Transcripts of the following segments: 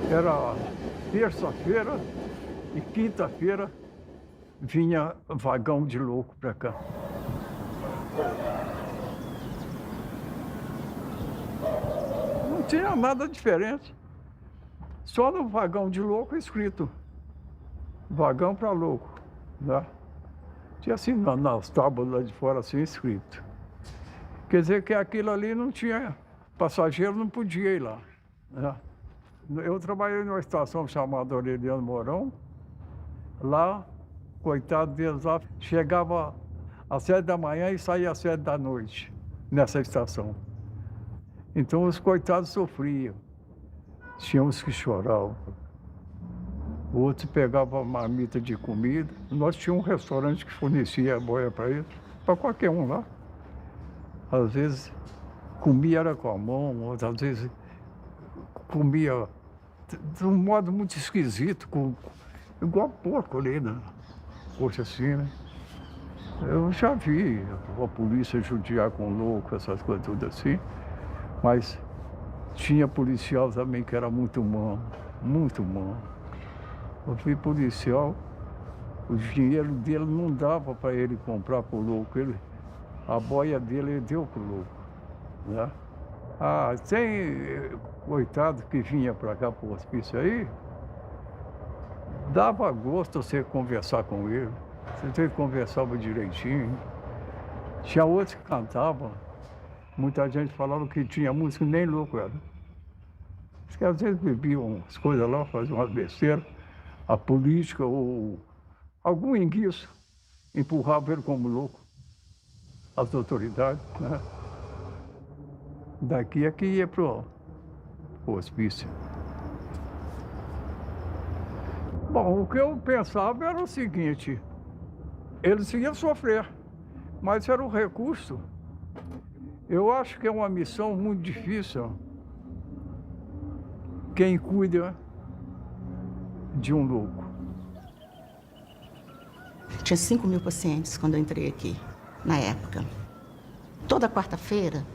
Era terça-feira e quinta-feira vinha vagão de louco para cá. Não tinha nada diferente. Só no vagão de louco escrito vagão para louco, né? Tinha assim nas tábuas lá de fora assim escrito. Quer dizer que aquilo ali não tinha, passageiro não podia ir lá, né? Eu trabalhei numa estação chamada Aureliano Mourão. Lá, coitado deles lá, chegava às 7 da manhã e saía às 7 da noite, nessa estação. Então os coitados sofriam. Tinha uns que choravam. Outros pegavam marmita de comida. Nós tínhamos um restaurante que fornecia boia para eles, para qualquer um lá. Às vezes comia era com a mão, outras vezes comia de um modo muito esquisito, igual porco ali, né? Poxa, assim, né? Eu já vi a polícia judiar com louco, essas coisas tudo assim, mas tinha policial também que era muito humano, muito humano. Eu vi policial, o dinheiro dele não dava para ele comprar pro louco, a boia dele ele deu pro louco, né? Ah, tem coitado que vinha para cá pro hospício aí, dava gosto você conversar com ele. Você conversava direitinho. Tinha outros que cantavam. Muita gente falava que tinha música, nem louco era. Diz que às vezes bebiam as coisas lá, faziam umas besteiras. A política ou algum enguiço empurrava ele como louco. As autoridades, né? Daqui é que ia pro hospício. Bom, o que eu pensava era o seguinte, eles iam sofrer, mas era um recurso. Eu acho que é uma missão muito difícil. Quem cuida de um louco. Tinha 5.000 pacientes quando eu entrei aqui, na época. Toda quarta-feira,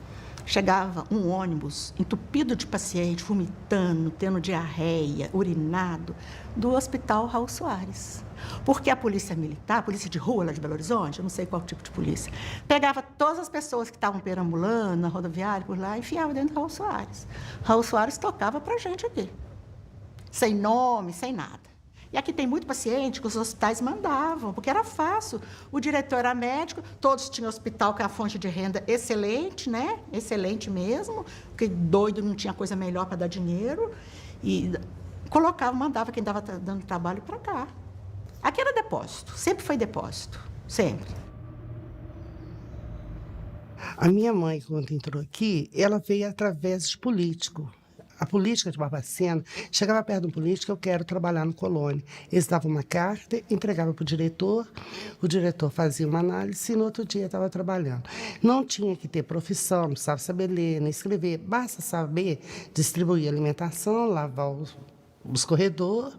chegava um ônibus entupido de paciente, vomitando, tendo diarreia, urinado, do Hospital Raul Soares. Porque a polícia militar, a polícia de rua lá de Belo Horizonte, eu não sei qual tipo de polícia, pegava todas as pessoas que estavam perambulando na rodoviária por lá e enfiava dentro do Raul Soares. Raul Soares tocava pra gente aqui, sem nome, sem nada. E aqui tem muito paciente que os hospitais mandavam, porque era fácil. O diretor era médico, todos tinham hospital com a fonte de renda excelente, né? Excelente mesmo, porque doido não tinha coisa melhor para dar dinheiro. E colocava, mandava quem estava dando trabalho para cá. Aqui era depósito, sempre foi depósito, sempre. A minha mãe, quando entrou aqui, ela veio através de político. A política de Barbacena, chegava perto do político, eu quero trabalhar no Colônia. Eles davam uma carta, entregavam para o diretor fazia uma análise e no outro dia estava trabalhando. Não tinha que ter profissão, não precisava saber ler, nem escrever, basta saber distribuir alimentação, lavar os corredores,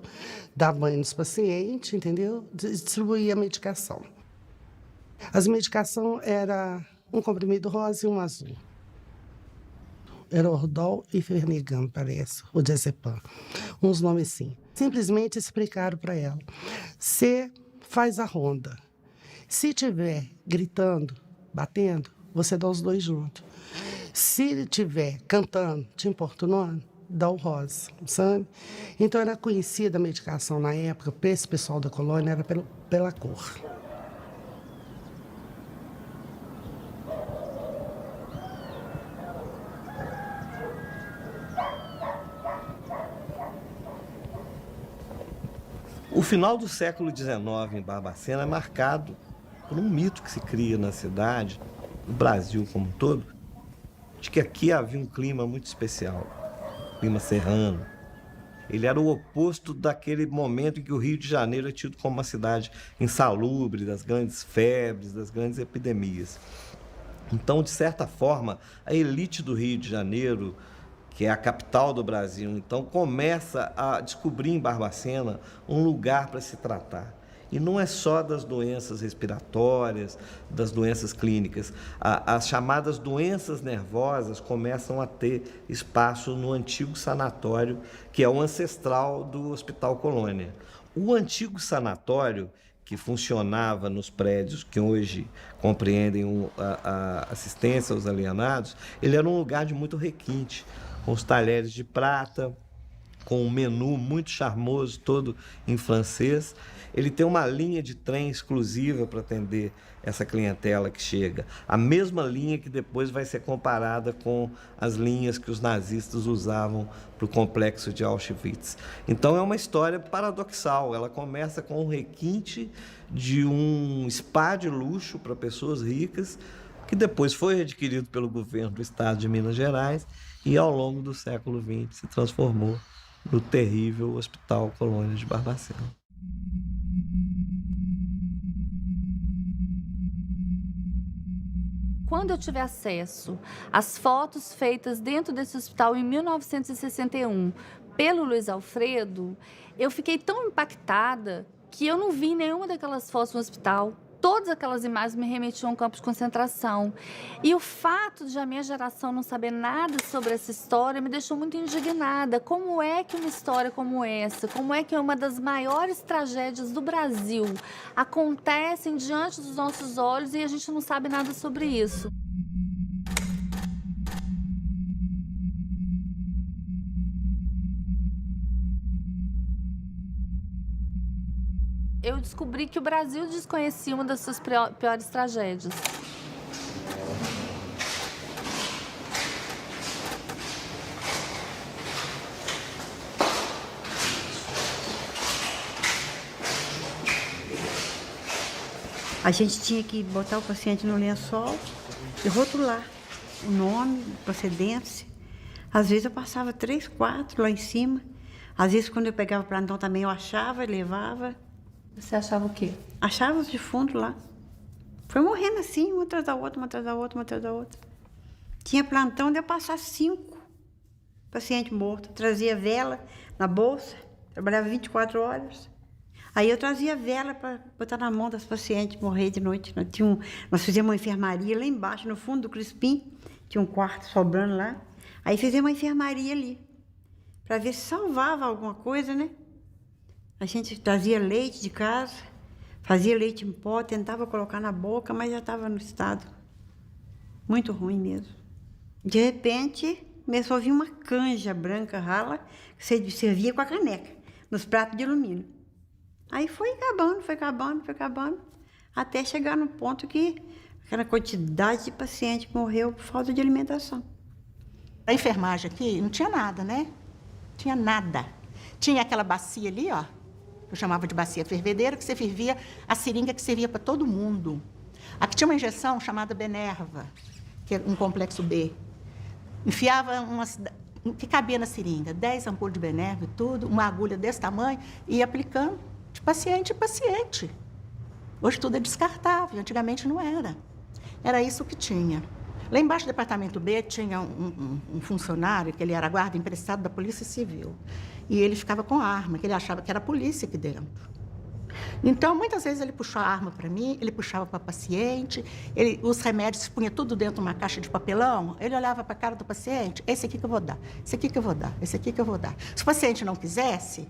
dar banho nos pacientes, entendeu? Distribuir a medicação. As medicações eram um comprimido rosa e um azul. Era Ordol e Fernigam, parece, o Diazepam. Uns nomes assim. Simplesmente explicaram para ela. Você faz a ronda. Se tiver gritando, batendo, você dá os dois juntos. Se tiver cantando, te importunando, dá o rosa, sabe? Então era conhecida a medicação na época, para esse pessoal da colônia, era pela cor. O final do século XIX em Barbacena é marcado por um mito que se cria na cidade, no Brasil como um todo, de que aqui havia um clima muito especial, clima serrano. Ele era o oposto daquele momento em que o Rio de Janeiro é tido como uma cidade insalubre, das grandes febres, das grandes epidemias. Então, de certa forma, a elite do Rio de Janeiro, que é a capital do Brasil, então começa a descobrir em Barbacena um lugar para se tratar. E não é só das doenças respiratórias, das doenças clínicas. As chamadas doenças nervosas começam a ter espaço no antigo sanatório, que é o ancestral do Hospital Colônia. O antigo sanatório, que funcionava nos prédios que hoje compreendem a assistência aos alienados, ele era um lugar de muito requinte, com os talheres de prata, com um menu muito charmoso, todo em francês. Ele tem uma linha de trem exclusiva para atender essa clientela que chega. A mesma linha que depois vai ser comparada com as linhas que os nazistas usavam para o complexo de Auschwitz. Então é uma história paradoxal. Ela começa com um requinte de um spa de luxo para pessoas ricas, que depois foi adquirido pelo governo do estado de Minas Gerais e ao longo do século XX se transformou no terrível Hospital Colônia de Barbacena. Quando eu tive acesso às fotos feitas dentro desse hospital em 1961 pelo Luiz Alfredo, eu fiquei tão impactada que eu não vi nenhuma daquelas fotos no hospital. Todas aquelas imagens me remetiam a um campo de concentração. E o fato de a minha geração não saber nada sobre essa história me deixou muito indignada. Como é que uma história como essa, como é que uma das maiores tragédias do Brasil acontecem diante dos nossos olhos e a gente não sabe nada sobre isso? Eu descobri que o Brasil desconhecia uma das suas piores tragédias. A gente tinha que botar o paciente no lençol e rotular o nome, procedência. Às vezes eu passava 3, 4 lá em cima. Às vezes, quando eu pegava plantão também, eu achava e levava. Você achava o quê? Achava os defuntos lá. Foi morrendo assim, uma atrás da outra, uma atrás da outra, uma atrás da outra. Tinha plantão de eu passar 5 pacientes mortos. Trazia vela na bolsa, trabalhava 24 horas. Aí eu trazia vela para botar na mão das pacientes morrer de noite. Nós fizemos uma enfermaria lá embaixo, no fundo do Crispim. Tinha um quarto sobrando lá. Aí fizemos uma enfermaria ali, para ver se salvava alguma coisa, né? A gente trazia leite de casa, fazia leite em pó, tentava colocar na boca, mas já estava no estado muito ruim mesmo. De repente, começou a vir uma canja branca rala, que você servia com a caneca, nos pratos de alumínio. Aí foi acabando, até chegar no ponto que aquela quantidade de paciente morreu por falta de alimentação. A enfermagem aqui não tinha nada, né? Tinha nada. Tinha aquela bacia ali, ó, eu chamava de bacia fervedeira, que você fervia a seringa que servia para todo mundo. Aqui tinha uma injeção chamada Benerva, que é um complexo B. Enfiava que cabia na seringa, 10 ampulhas de Benerva e tudo, uma agulha desse tamanho, e ia aplicando de paciente em paciente. Hoje tudo é descartável, antigamente não era. Era isso que tinha. Lá embaixo do departamento B tinha um funcionário, que ele era guarda emprestado da Polícia Civil. E ele ficava com a arma, que ele achava que era a polícia aqui dentro. Então, muitas vezes ele puxou a arma para mim, ele puxava para o paciente, os remédios se punha tudo dentro de uma caixa de papelão, ele olhava para a cara do paciente, esse aqui que eu vou dar, esse aqui que eu vou dar, esse aqui que eu vou dar. Se o paciente não quisesse,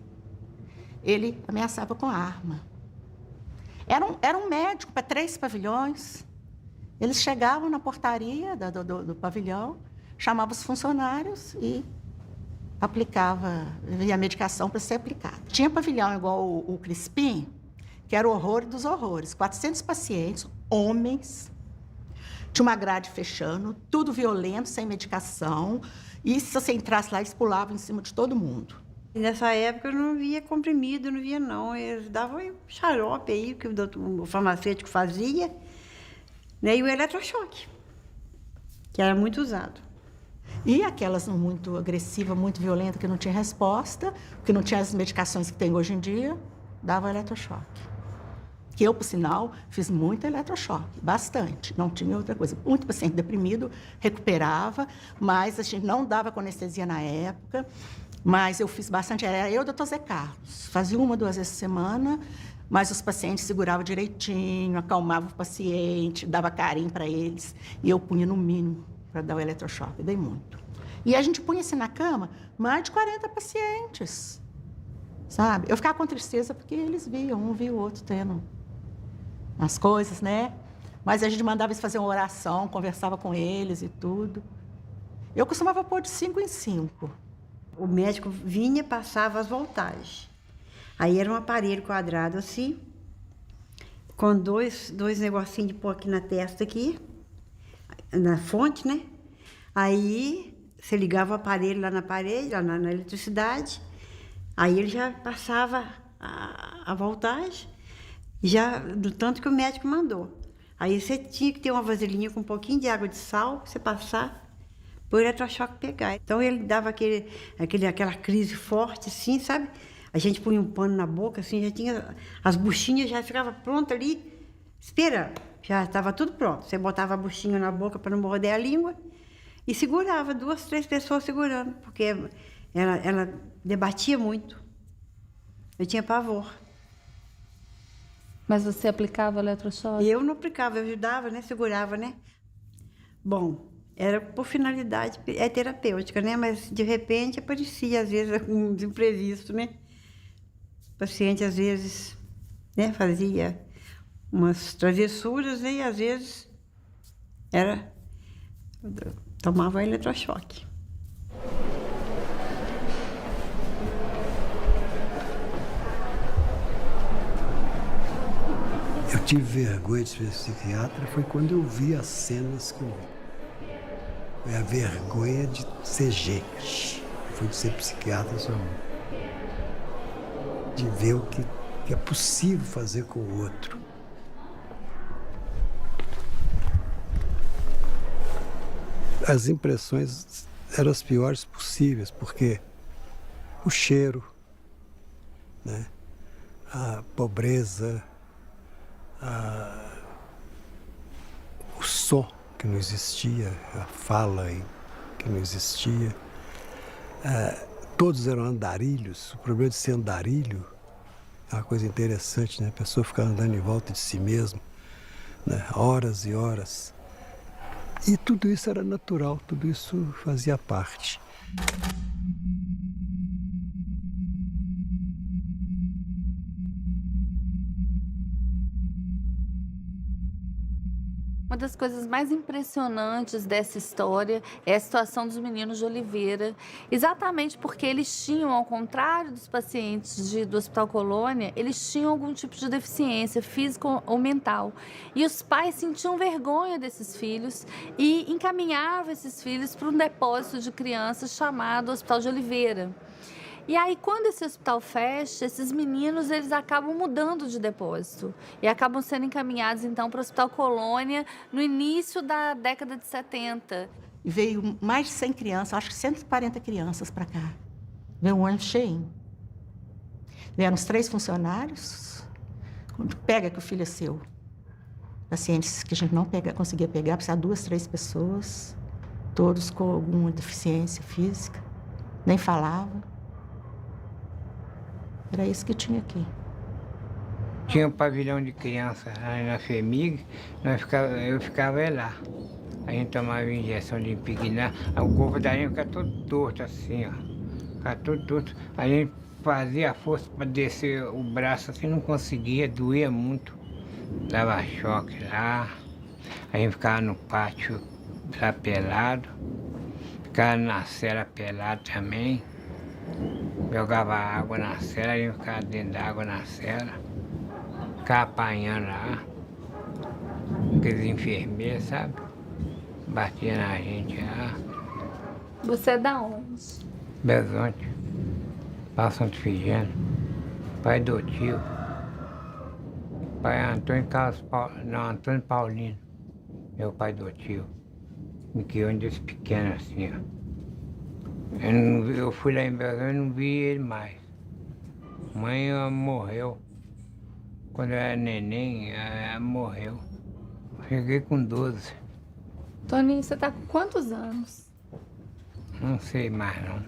ele ameaçava com a arma. Era um médico para 3 pavilhões. Eles chegavam na portaria do pavilhão, chamavam os funcionários e aplicava a medicação para ser aplicada. Tinha pavilhão igual o Crispim, que era o horror dos horrores. 400 pacientes, homens, tinha uma grade fechando, tudo violento, sem medicação. E se você entrasse lá, eles pulavam em cima de todo mundo. E nessa época eu não via comprimido, não via não. Eles davam xarope aí, que o farmacêutico fazia, né? E o eletrochoque, que era muito usado. E aquelas muito agressivas, muito violentas, que não tinha resposta, que não tinha as medicações que tem hoje em dia, dava eletrochoque. Que eu, por sinal, fiz muito eletrochoque, bastante, não tinha outra coisa. Muito paciente deprimido, recuperava, mas a gente não dava com anestesia na época, mas eu fiz bastante, era eu e o Dr. Zé Carlos. Fazia 1 ou 2 vezes por semana, mas os pacientes seguravam direitinho, acalmavam o paciente, dava carinho para eles, e eu punha no mínimo para dar o eletrochoque, eu dei muito. E a gente punha assim na cama, mais de 40 pacientes, sabe? Eu ficava com tristeza porque eles viam, um via o outro tendo as coisas, né? Mas a gente mandava eles fazer uma oração, conversava com eles e tudo. Eu costumava pôr de 5 em 5. O médico vinha, passava as voltagens. Aí era um aparelho quadrado assim, com dois negocinhos de pôr aqui na testa, aqui, na fonte, né? Aí você ligava o aparelho lá na parede, lá na eletricidade, aí ele já passava a voltagem, já do tanto que o médico mandou. Aí você tinha que ter uma vasilhinha com um pouquinho de água de sal, pra você passar, para o eletrochoque pegar. Então ele dava aquela crise forte, assim, sabe? A gente punha um pano na boca, assim, já tinha as buchinhas, já ficava pronta ali, esperando. Já estava tudo pronto. Você botava a buchinha na boca para não morder a língua e segurava, 2, 3 pessoas segurando, porque ela debatia muito. Eu tinha pavor. Mas você aplicava eletrochoque? E eu não aplicava, eu ajudava, né? Segurava, né? Bom, era por finalidade terapêutica, né? Mas, de repente, aparecia, às vezes, um imprevisto, né? O paciente, às vezes, né? Fazia umas travessuras, né? E, às vezes, tomava eletrochoque. Eu tive vergonha de ser psiquiatra, foi quando eu vi as cenas que eu vi. Foi a vergonha de ser gente, foi de ser psiquiatra só. De ver o que é possível fazer com o outro. As impressões eram as piores possíveis, porque o cheiro, né? A pobreza, o som que não existia, a fala que não existia. Todos eram andarilhos. O problema de ser andarilho é uma coisa interessante, né? A pessoa ficar andando em volta de si mesma, né? Horas e horas. E tudo isso era natural, tudo isso fazia parte. Uma das coisas mais impressionantes dessa história é a situação dos meninos de Oliveira, exatamente porque eles tinham, ao contrário dos pacientes do Hospital Colônia, eles tinham algum tipo de deficiência física ou mental. E os pais sentiam vergonha desses filhos e encaminhavam esses filhos para um depósito de crianças chamado Hospital de Oliveira. E aí, quando esse hospital fecha, esses meninos, eles acabam mudando de depósito e acabam sendo encaminhados, então, para o Hospital Colônia no início da década de 70. Veio mais de 100 crianças, acho que 140 crianças para cá. Veio um ônibus cheio. Vieram os 3 funcionários. Quando pega que o filho é seu. Pacientes que a gente não conseguia pegar, precisava 2, 3 pessoas, todos com alguma deficiência física, nem falavam. Era isso que tinha aqui. Tinha um pavilhão de criança aí na FEMIG, eu ficava lá. A gente tomava injeção de impignar, o corpo da gente ficava todo torto assim, ó. Ficava todo torto. A gente fazia a força para descer o braço assim, não conseguia, doía muito. dava choque lá, a gente ficava no pátio lá pelado, ficava na cela pelado também, jogava água na cela, a gente ficava dentro da água na cela, ficava apanhando lá, aqueles enfermeiros, sabe? Batia na gente lá. Você é da onde? Bezonte, Passo Santo Figênio, pai do tio. Pai Antônio Carlos não, Antônio Paulino, meu pai do tio. Me criou desde pequeno assim, ó. Eu fui lá em Bezonte e não vi ele mais. Mãe morreu. Quando eu era neném, ela morreu. Cheguei com 12. Toninho, você tá com quantos anos? Não sei mais não.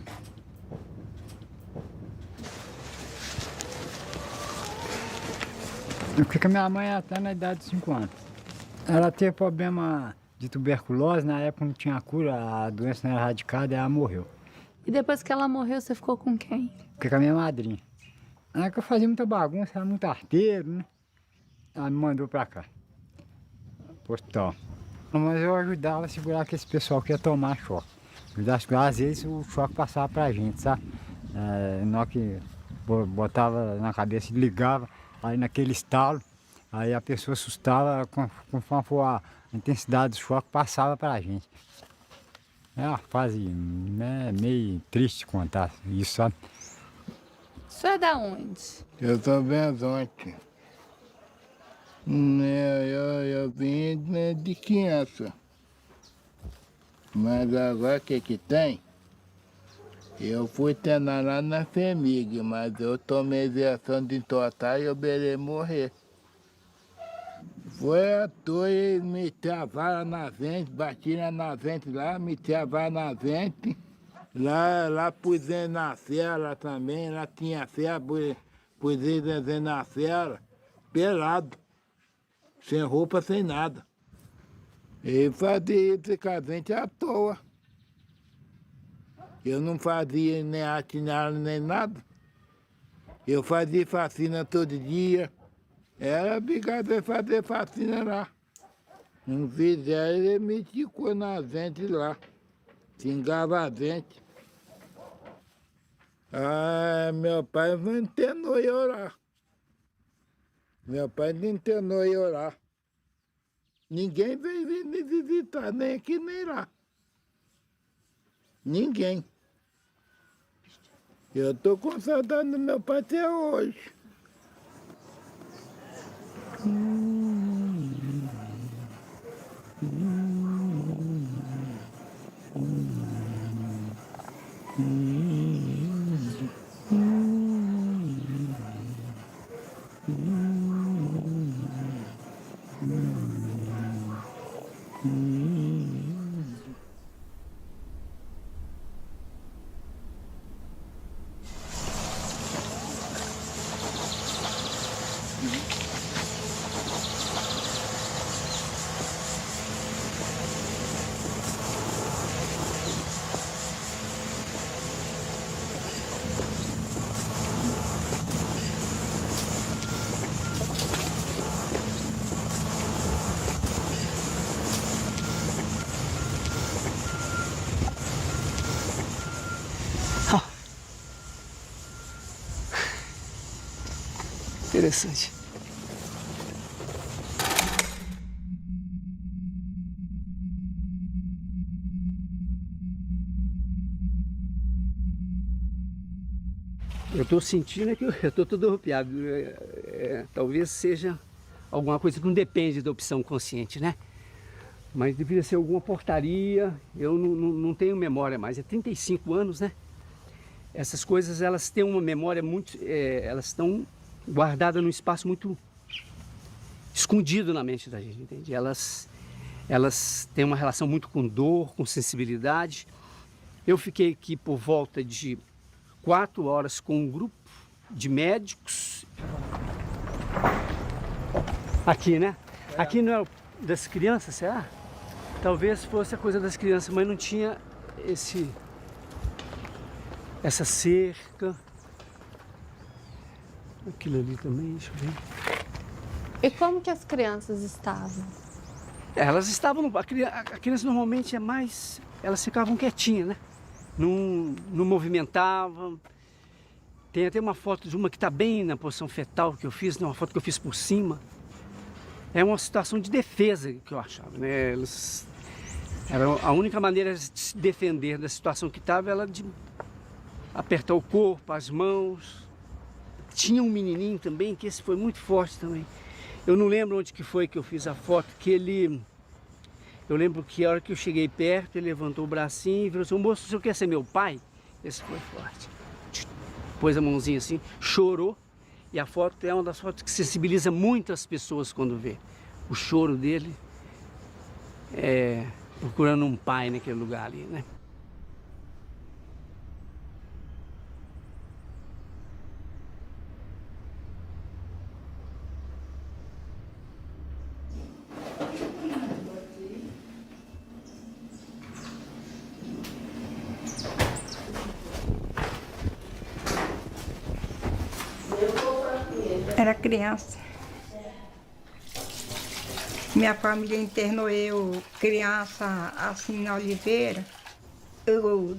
Porque minha mãe até na idade de 5 anos. Ela teve problema de tuberculose, na época não tinha cura, a doença não era erradicada e ela morreu. E depois que ela morreu, você ficou com quem? Fiquei com a minha madrinha. Na época eu fazia muita bagunça, era muito arteiro, né? Ela me mandou pra cá, pro hospital. Mas eu ajudava a segurar aquele pessoal que ia tomar choque. Às vezes o choque passava pra gente, sabe? Na hora que botava na cabeça e ligava, aí naquele estalo, aí a pessoa assustava, conforme for a intensidade do choque, passava pra gente. É uma fase meio triste contar isso, sabe? O senhor é da onde? Eu sou Bezonte. Eu vim de criança. Mas agora o que tem? Eu fui treinar lá na FEMIG, mas eu tomei injeção de entortar e eu belei morrer. Foi à toa, eles meteram a vara na vente, batiram na vente lá, meteram a vara na vente. Lá pus ele na cela também, lá tinha cela, pus ele na cela, pelado, sem roupa, sem nada. E fazia esse casente à toa. Eu não fazia nem arte nem nada. Eu fazia faxina todo dia. Era obrigado a fazer faxina lá. Não fizeram, ele me ticou na gente lá. Xingava a gente. Meu pai não internou eu lá. Meu pai não internou eu lá. Ninguém veio me visitar, nem aqui nem lá. Ninguém. Eu tô com saudade do meu pai até hoje. Interessante. Eu estou sentindo que eu estou todo arrepiado. Talvez seja alguma coisa que não depende da opção consciente, né? Mas deveria ser alguma portaria. Eu não tenho memória mais. É 35 anos, né? Essas coisas, elas têm uma memória muito... elas estão guardadas num espaço muito escondido na mente da gente, entende? Elas têm uma relação muito com dor, com sensibilidade. Eu fiquei aqui por volta de 4 horas com um grupo de médicos. Aqui, né? Aqui não é das crianças, será? Talvez fosse a coisa das crianças, mas não tinha essa cerca. Aquilo ali também, deixa eu ver. E como que as crianças estavam? Elas estavam, a criança normalmente é mais, elas ficavam quietinhas, né? Não movimentavam. Tem até uma foto de uma que está bem na posição fetal que eu fiz, né? Uma foto que eu fiz por cima. É uma situação de defesa que eu achava, né? Era a única maneira de se defender da situação que estava, era de apertar o corpo, as mãos. Tinha um menininho também, que esse foi muito forte também. Eu não lembro onde que foi que eu fiz a foto, que ele... Eu lembro que a hora que eu cheguei perto, ele levantou o bracinho e falou assim: moço, o senhor quer ser meu pai? Esse foi forte. Pôs a mãozinha assim, chorou. E a foto é uma das fotos que sensibiliza muitas pessoas quando vê. O choro dele, procurando um pai naquele lugar ali, né? Era criança. Minha família internou eu, criança, assim, na Oliveira. Eu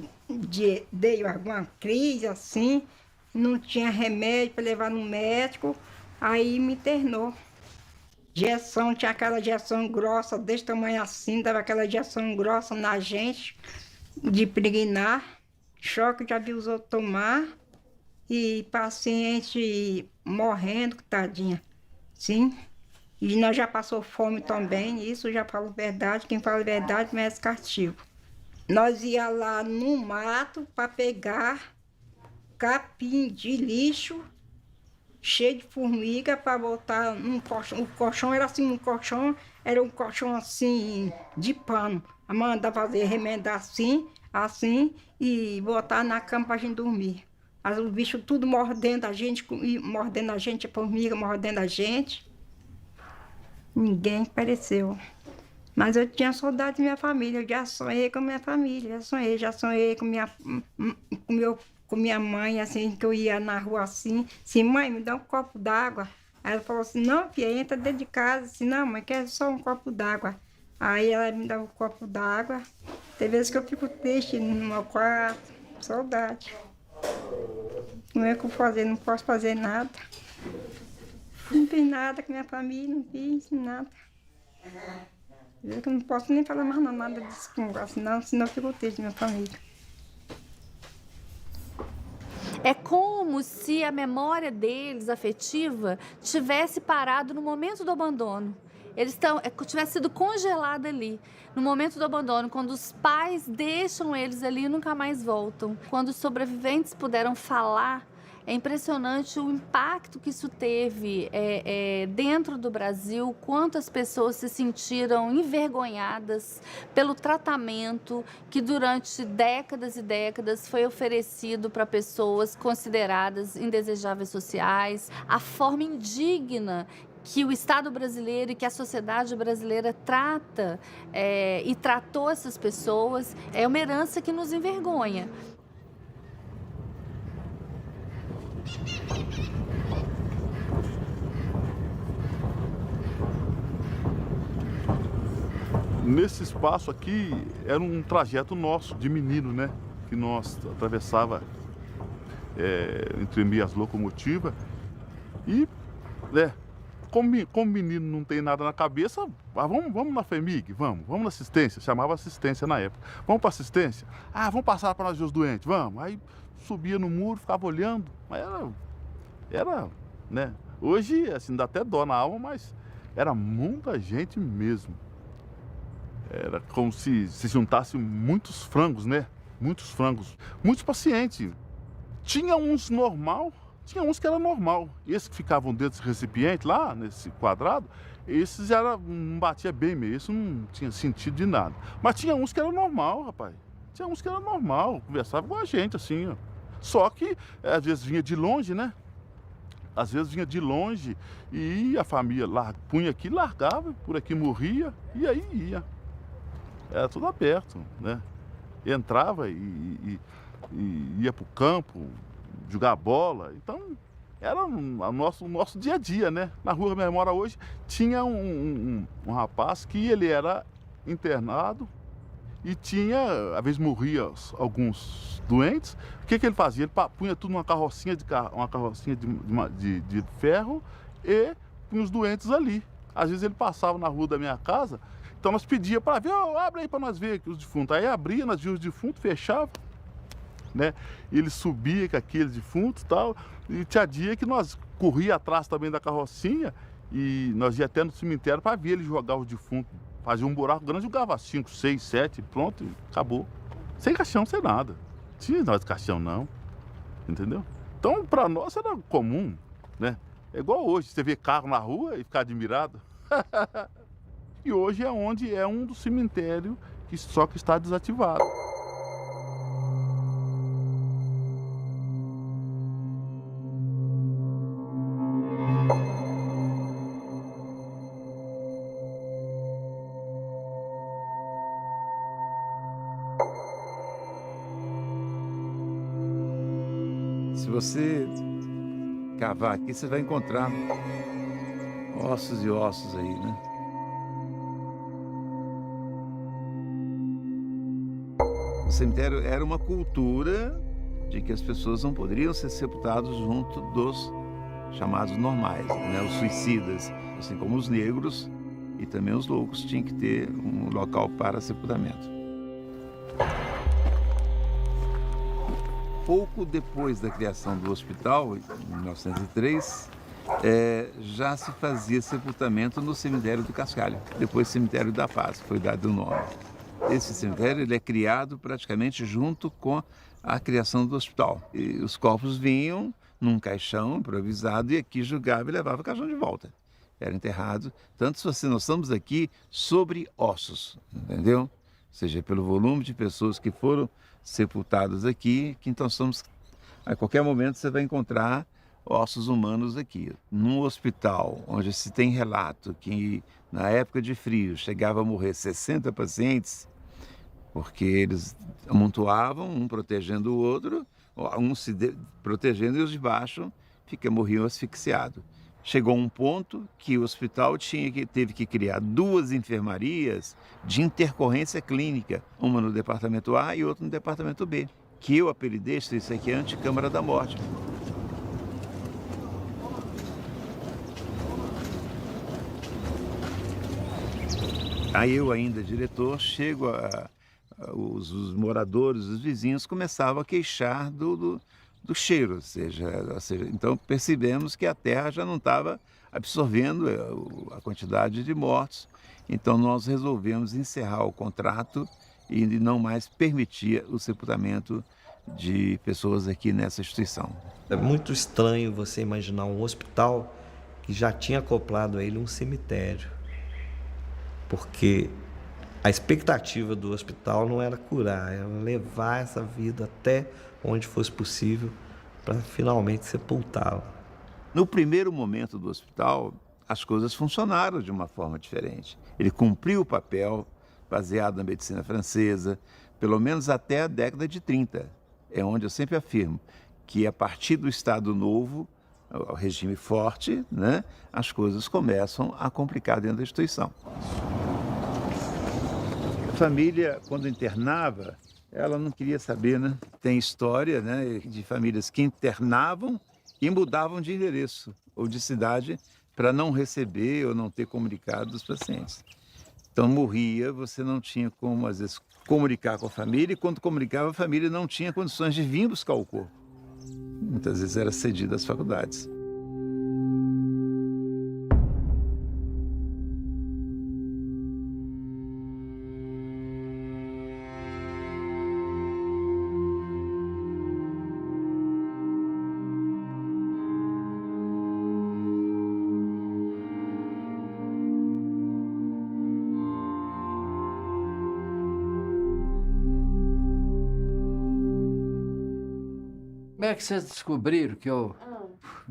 dei alguma crise, assim, não tinha remédio para levar no médico, aí me internou. Injeção, tinha aquela injeção grossa, desse tamanho assim, dava aquela injeção grossa na gente, de pregnar, choque já vi os outros tomar, e paciente morrendo, tadinha, sim. E nós já passou fome também, isso já falo verdade, quem fala verdade merece castigo. Nós ia lá no mato para pegar capim de lixo, cheio de formiga, para botar num colchão. O colchão era assim, era um colchão assim, de pano. A mãe mandava fazer, remendar assim, e botar na cama para a gente dormir. Os bichos tudo mordendo a gente, a formiga mordendo a gente. Ninguém apareceu. Mas eu tinha saudade da minha família, eu já sonhei com a minha família, já sonhei com minha mãe, assim, que eu ia na rua assim, mãe, me dá um copo d'água. Aí ela falou assim, não, filha, entra dentro de casa, assim, não, mãe, quer só um copo d'água. Aí ela me dá um copo d'água. Tem vezes que eu fico triste no meu quarto, saudade. Não é o que eu fazer, não posso fazer nada. Não fiz nada com minha família, não fiz nada. Eu não posso nem falar mais nada desse negócio, senão eu fico triste da minha família. É como se a memória deles, afetiva, tivesse parado no momento do abandono. Eles tivesse sido congelada ali, no momento do abandono, quando os pais deixam eles ali e nunca mais voltam. Quando os sobreviventes puderam falar, é impressionante o impacto que isso teve dentro do Brasil, quantas pessoas se sentiram envergonhadas pelo tratamento que durante décadas e décadas foi oferecido para pessoas consideradas indesejáveis sociais, a forma indigna que o Estado brasileiro e que a sociedade brasileira trata e tratou essas pessoas, é uma herança que nos envergonha. Nesse espaço aqui era um trajeto nosso de menino, né? Que nós atravessava entre meio as locomotivas e, como menino não tem nada na cabeça, vamos na FEMIG, vamos na assistência, chamava assistência na época. Vamos para assistência? Vamos passar para nós ver os doentes, vamos. Aí subia no muro, ficava olhando, mas era, né? Hoje, assim, dá até dó na alma, mas era muita gente mesmo. Era como se juntasse muitos frangos, né? Muitos frangos, muitos pacientes. Tinha uns normal, tinha uns que era normal. Esses que ficavam dentro desse recipiente lá, nesse quadrado, esses não batia bem mesmo, isso não tinha sentido de nada. Mas tinha uns que era normal, rapaz. Tinha uns que era normal, conversava com a gente assim, ó. Só que às vezes vinha de longe, né? Às vezes vinha de longe e a família punha aqui, largava, por aqui morria e aí ia. Era tudo aberto, né? Entrava e ia pro campo jogar bola. Então, era o nosso dia a dia, né? Na rua que minha mãe mora hoje, tinha um rapaz que ele era internado e tinha, às vezes morria alguns doentes. O que ele fazia? Ele punha tudo numa carrocinha de ferro e punha os doentes ali. Às vezes ele passava na rua da minha casa, então nós pedíamos para ver, abre aí para nós ver aqui os defuntos. Aí abria, nós víamos os defuntos, fechava, né? E ele subia com aqueles defuntos e tal. E tinha dia que nós corria atrás também da carrocinha e nós ia até no cemitério para ver ele jogar os defuntos. Fazia um buraco grande, jogava 5, 6, 7, pronto, acabou. Sem caixão, sem nada. Não tinha nada de caixão, não. Entendeu? Então, para nós era comum, né? É igual hoje, você vê carro na rua e ficar admirado. E hoje é onde é um dos cemitérios que só que está desativado. Se você cavar aqui, você vai encontrar ossos e ossos aí, né? O cemitério era uma cultura de que as pessoas não poderiam ser sepultadas junto dos chamados normais, né? Os suicidas, assim como os negros e também os loucos tinham que ter um local para sepultamento. Pouco depois da criação do hospital, em 1903, já se fazia sepultamento no cemitério do Cascalho, depois cemitério da Paz, foi dado o nome. Esse cemitério ele é criado praticamente junto com a criação do hospital. E os corpos vinham num caixão improvisado e aqui julgava e levava o caixão de volta. Era enterrado, tanto se nós estamos aqui sobre ossos, entendeu? Ou seja, pelo volume de pessoas que foram sepultados aqui, que então a qualquer momento você vai encontrar ossos humanos aqui. Num hospital onde se tem relato que na época de frio chegava a morrer 60 pacientes, porque eles amontoavam, um protegendo o outro, um se protegendo e os de baixo morriam asfixiados. Chegou um ponto que o hospital teve que criar 2 enfermarias de intercorrência clínica, uma no departamento A e outra no departamento B, que eu apelidei, isso aqui é a Anticâmara da Morte. Aí eu ainda, diretor, chego os moradores, os vizinhos começavam a queixar do cheiro, ou seja, então percebemos que a terra já não estava absorvendo a quantidade de mortos, então nós resolvemos encerrar o contrato e não mais permitir o sepultamento de pessoas aqui nessa instituição. É muito estranho você imaginar um hospital que já tinha acoplado a ele um cemitério, porque a expectativa do hospital não era curar, era levar essa vida até onde fosse possível para finalmente sepultá-la. No primeiro momento do hospital, as coisas funcionaram de uma forma diferente. Ele cumpriu o papel baseado na medicina francesa, pelo menos até a década de 30. É onde eu sempre afirmo que a partir do Estado Novo, o regime forte, né, as coisas começam a complicar dentro da instituição. A família, quando internava, ela não queria saber, né? Tem história, né, de famílias que internavam e mudavam de endereço ou de cidade para não receber ou não ter comunicado dos pacientes. Então morria, você não tinha como, às vezes, comunicar com a família e quando comunicava, a família não tinha condições de vir buscar o corpo. Muitas vezes era cedido às faculdades. Como é que vocês descobriram que eu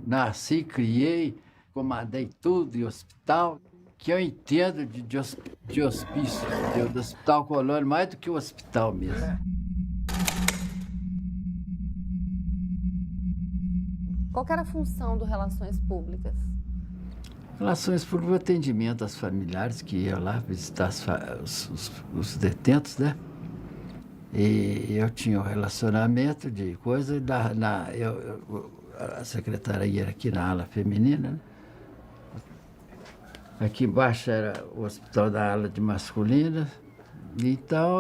nasci, criei, comandei tudo em hospital? Que eu entendo de hospício, do Hospital Colônia, mais do que o hospital mesmo. Qual que era a função do Relações Públicas? Relações Públicas, atendimento às familiares que iam lá visitar os detentos, né? E eu tinha um relacionamento de coisa, a secretaria era aqui na ala feminina, né? Aqui embaixo era o hospital da ala de masculina. Então,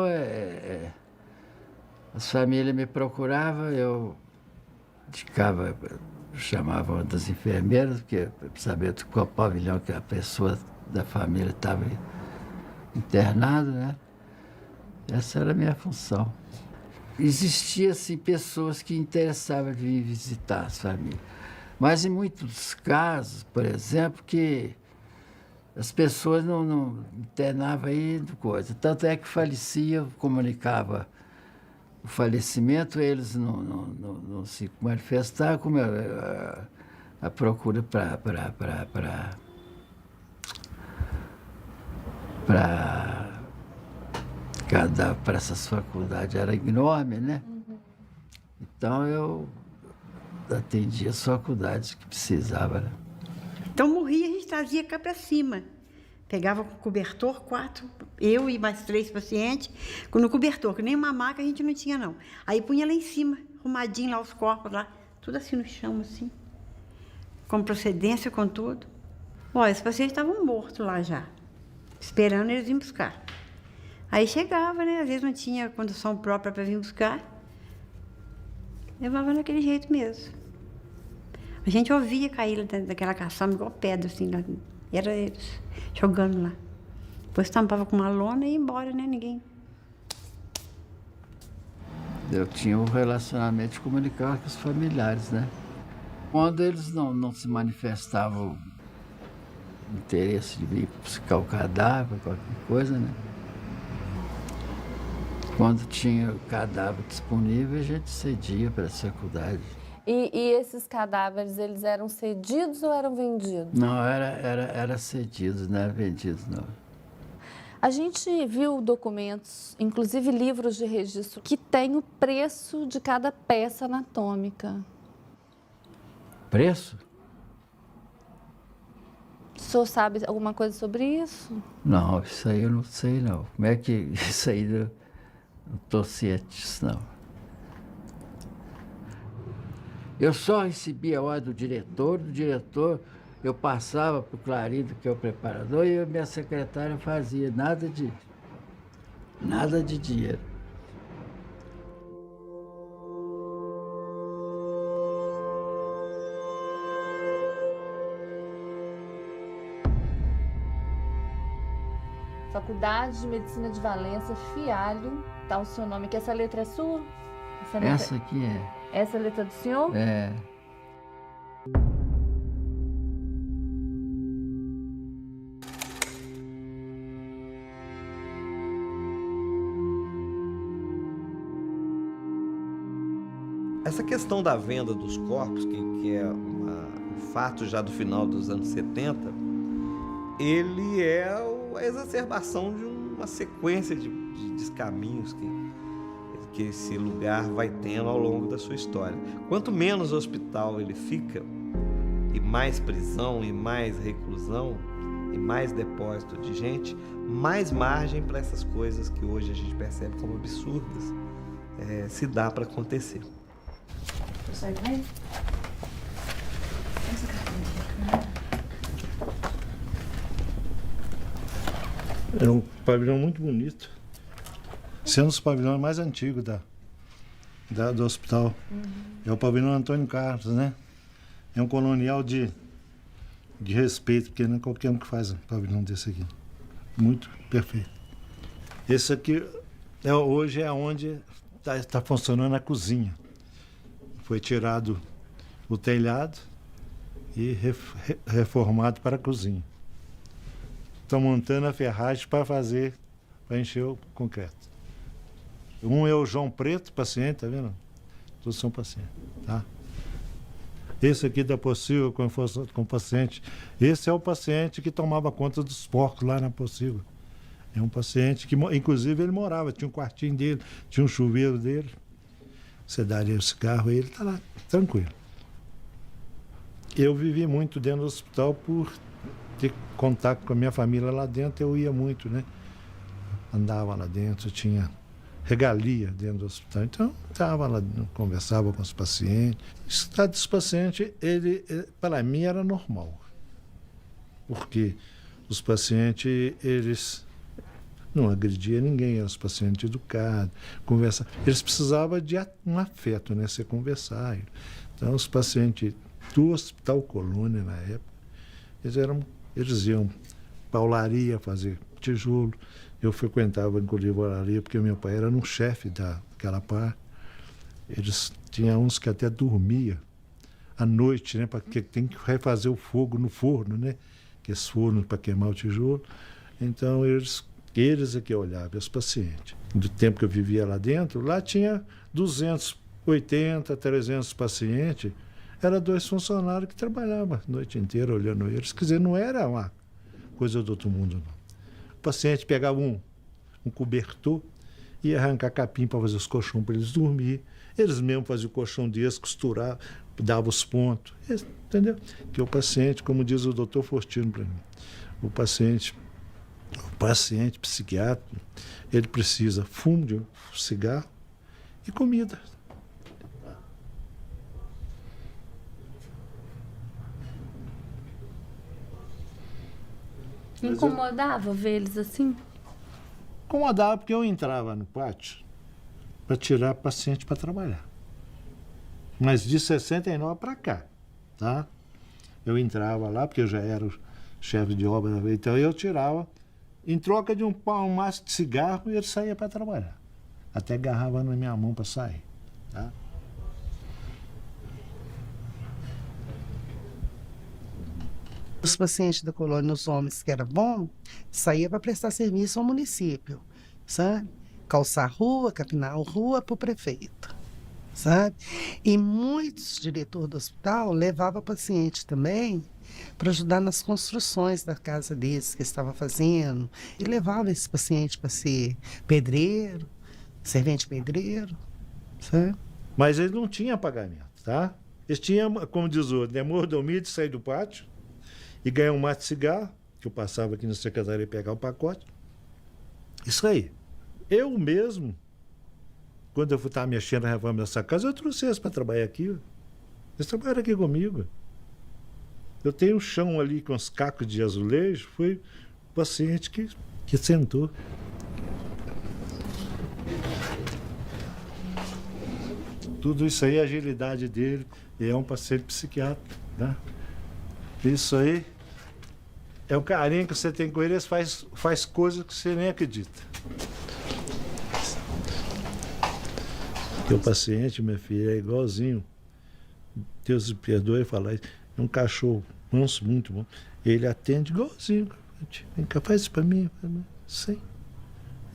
as famílias me procuravam, eu indicava, chamava uma das enfermeiras, porque sabia de qual pavilhão que a pessoa da família estava internada, né? Essa era a minha função. Existiam, assim, pessoas que interessavam de vir visitar as famílias. Mas em muitos casos, por exemplo, que as pessoas não internavam aí coisa. Tanto é que falecia, comunicava o falecimento, eles não se manifestavam, como a procura para essas faculdades era enorme, né? Então eu atendia as faculdades que precisava, né? Então morria, a gente trazia cá para cima. Pegava com cobertor, 4, eu e mais 3 pacientes, no cobertor, que nem uma maca a gente não tinha, não. Aí punha lá em cima, arrumadinho lá os corpos, lá, tudo assim no chão, assim, com procedência, com tudo. Olha, os pacientes estavam mortos lá já, esperando eles virem buscar. Aí chegava, né? Às vezes não tinha condução própria para vir buscar. Levava daquele jeito mesmo. A gente ouvia cair daquela caçamba igual pedra, assim, lá. Era eles jogando lá. Depois tampava com uma lona e ia embora, né? Ninguém. Eu tinha um relacionamento de comunicar com os familiares, né? Quando eles não se manifestavam interesse de vir buscar o cadáver, qualquer coisa, né? Quando tinha o cadáver disponível, a gente cedia para essa faculdade. E esses cadáveres, eles eram cedidos ou eram vendidos? Não, era cedidos, não era vendidos, não. A gente viu documentos, inclusive livros de registro, que tem o preço de cada peça anatômica. Preço? O senhor sabe alguma coisa sobre isso? Não, isso aí eu não sei, não. Como é que isso aí não estou ciente disso, não. Eu só recebia a ordem do diretor eu passava para o Clarindo, que é o preparador, e a minha secretária fazia nada de dinheiro. Faculdade de Medicina de Valência, Fialho, tá o seu nome aqui. Essa letra é sua? Essa aqui é. Essa é a letra do senhor? É. Essa questão da venda dos corpos, que é um fato já do final dos anos 70, ele é a exacerbação de uma sequência de descaminhos que esse lugar vai tendo ao longo da sua história. Quanto menos hospital ele fica, e mais prisão, e mais reclusão, e mais depósito de gente, mais margem para essas coisas que hoje a gente percebe como absurdas se dá para acontecer. É um pavilhão muito bonito. Sendo os pavilhões mais antigos do hospital. É o pavilhão Antônio Carlos, né? É um colonial de respeito, porque não é qualquer um que faz um pavilhão desse aqui. Muito perfeito. Esse aqui hoje é onde está funcionando a cozinha. Foi tirado o telhado e reformado para a cozinha. Estão montando a ferragem para encher o concreto. Um é o João Preto, paciente, tá vendo? Todos são pacientes, tá? Esse aqui da Possível com paciente. Esse é o paciente que tomava conta dos porcos lá na Possível. É um paciente que, inclusive, ele morava, tinha um quartinho dele, tinha um chuveiro dele. Você daria o cigarro e ele tá lá, tranquilo. Eu vivi muito dentro do hospital por ter contato com a minha família lá dentro, eu ia muito, né? Andava lá dentro, tinha regalia dentro do hospital. Então, estava lá, conversava com os pacientes. O estado dos pacientes, para mim, era normal. Porque os pacientes, eles não agrediam ninguém, eram os pacientes educados, conversavam. Eles precisavam de um afeto, né? Você conversar. Então, os pacientes do Hospital Colônia, na época, eles iam para a olaria fazer tijolo. Eu frequentava, inclusive, a olaria, porque meu pai era um chefe daquela parte. Eles tinham uns que até dormia à noite, né? Porque tem que refazer o fogo no forno, né? Que esse forno para queimar o tijolo. Então, eles é que olhavam os pacientes. Do tempo que eu vivia lá dentro, lá tinha 280, 300 pacientes. Era 2 funcionários que trabalhavam a noite inteira olhando eles. Quer dizer, não era uma coisa do outro mundo, não. O paciente pegava um cobertor e ia arrancar capim para fazer os colchões para eles dormir. Eles mesmos faziam o colchão deles, costuravam, davam os pontos. Entendeu? Que o paciente, como diz o doutor Fortino para mim, o paciente psiquiatra, ele precisa fumo de cigarro e comida. Incomodava ver eles assim? Incomodava porque eu entrava no pátio para tirar paciente para trabalhar. Mas de 69 para cá, tá? Eu entrava lá, porque eu já era o chefe de obra, então eu tirava, em troca de um maço de cigarro, e ele saía para trabalhar. Até agarrava na minha mão para sair, tá? Os pacientes da colônia, os homens que era bom, saía para prestar serviço ao município, sabe? Calçar rua, capinar a rua para o prefeito, sabe? E muitos diretores do hospital levavam pacientes também para ajudar nas construções da casa deles que estava fazendo. E levava esse paciente para ser pedreiro, servente pedreiro, sabe? Mas eles não tinham pagamento, tá? Eles tinham, como diz o outro, mordomia de sair do pátio e ganhar um maço de cigarro, que eu passava aqui na secretaria pegar o pacote. Isso aí. Eu mesmo, quando eu estava mexendo na reforma dessa casa, eu trouxe eles para trabalhar aqui. Eles trabalharam aqui comigo. Eu tenho um chão ali com os cacos de azulejo, foi o paciente que sentou. Tudo isso aí, a agilidade dele, é um paciente psiquiatra, né? Isso aí é o carinho que você tem com ele, ele faz coisas que você nem acredita. Porque o paciente, minha filha, é igualzinho. Deus me perdoe falar isso. É um cachorro manso, muito bom. Ele atende igualzinho. Vem cá, faz isso pra mim. Sim.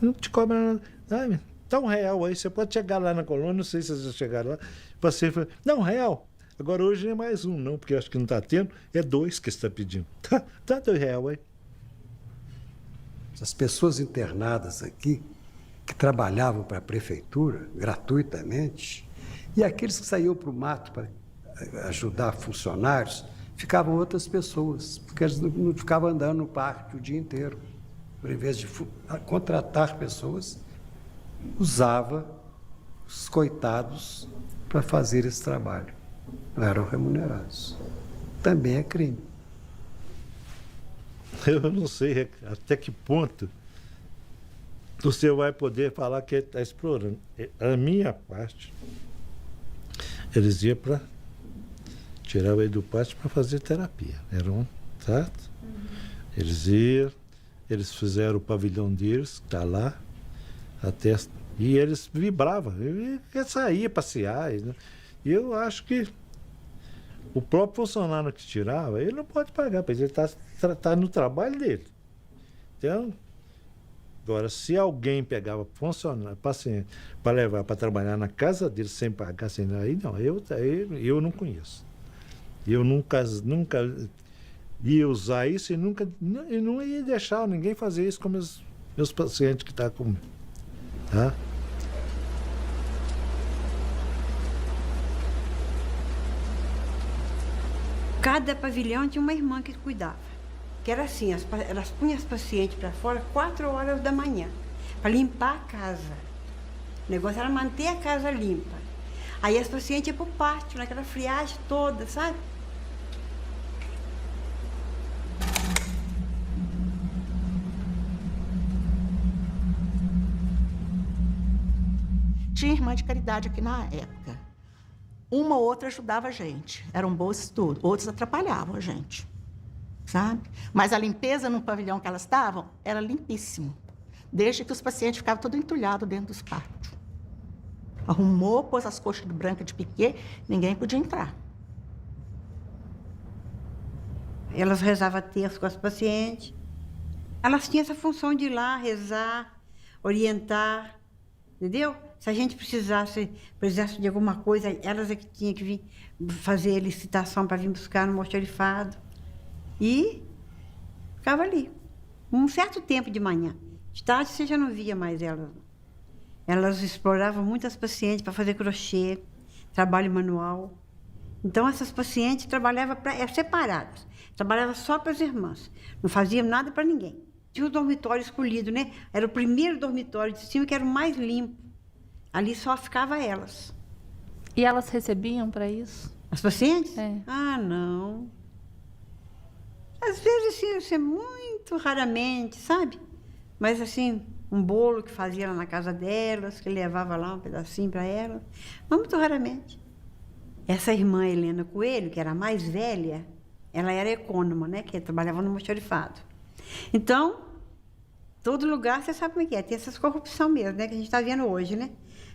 Não te cobra nada. Dá R$1 aí. Você pode chegar lá na colônia, não sei se vocês chegaram lá. O paciente fala, não, R$1. Agora hoje não é mais um, não, porque acho que não está tendo, é 2 que está pedindo. Tá R$2 aí. As pessoas internadas aqui, que trabalhavam para a prefeitura gratuitamente, e aqueles que saíam para o mato para ajudar funcionários, ficavam outras pessoas, porque eles não ficavam andando no parque o dia inteiro. Por invés de contratar pessoas, usava os coitados para fazer esse trabalho. Não eram remunerados. Também é crime. Eu não sei até que ponto você vai poder falar que ele está explorando. A minha parte, eles iam para tirar ele do pátio para fazer terapia. Era um, certo? Eles iam, eles fizeram o pavilhão deles, que está lá, até, e eles vibravam. Ele saía passear. E eu acho que o próprio funcionário que tirava, ele não pode pagar, porque ele está no trabalho dele. Então, agora, se alguém pegava funcionário, paciente, para levar para trabalhar na casa dele sem pagar, sem nada, aí não, eu não conheço. Eu nunca ia usar isso e não ia deixar ninguém fazer isso com meus pacientes que estão comigo. Tá? Cada pavilhão tinha uma irmã que cuidava. Que era assim, elas punham as pacientes para fora 4 horas da manhã, para limpar a casa. O negócio era manter a casa limpa. Aí as pacientes iam para o pátio, naquela friagem toda, sabe? Tinha irmã de caridade aqui na época. Uma ou outra ajudava a gente. Eram boas tudo. Outros atrapalhavam a gente. Sabe? Mas a limpeza no pavilhão que elas estavam era limpíssimo. Desde que os pacientes ficavam todos entulhados dentro dos pátios. Arrumou, pôs as coxas brancas de piquê, ninguém podia entrar. Elas rezavam terço com as pacientes. Elas tinham essa função de ir lá, rezar, orientar, entendeu? Se a gente precisasse de alguma coisa, elas é que tinham que vir fazer licitação para vir buscar no almoxarifado. E ficava ali. Um certo tempo de manhã. De tarde você já não via mais elas. Elas exploravam muitas pacientes para fazer crochê, trabalho manual. Então essas pacientes trabalhavam separadas. Trabalhavam só para as irmãs. Não faziam nada para ninguém. Tinha o dormitório escolhido, né? Era o primeiro dormitório de cima, que era o mais limpo. Ali só ficava elas. E elas recebiam para isso? As pacientes? É. Ah, não. Às vezes, assim, muito raramente, sabe? Mas, assim, um bolo que fazia lá na casa delas, que levava lá um pedacinho para elas. Mas muito raramente. Essa irmã Helena Coelho, que era a mais velha, ela era econômica, né? Que trabalhava no almoxarifado. Então, todo lugar, você sabe como é que é. Tem essas corrupção mesmo, né? Que a gente está vendo hoje, né?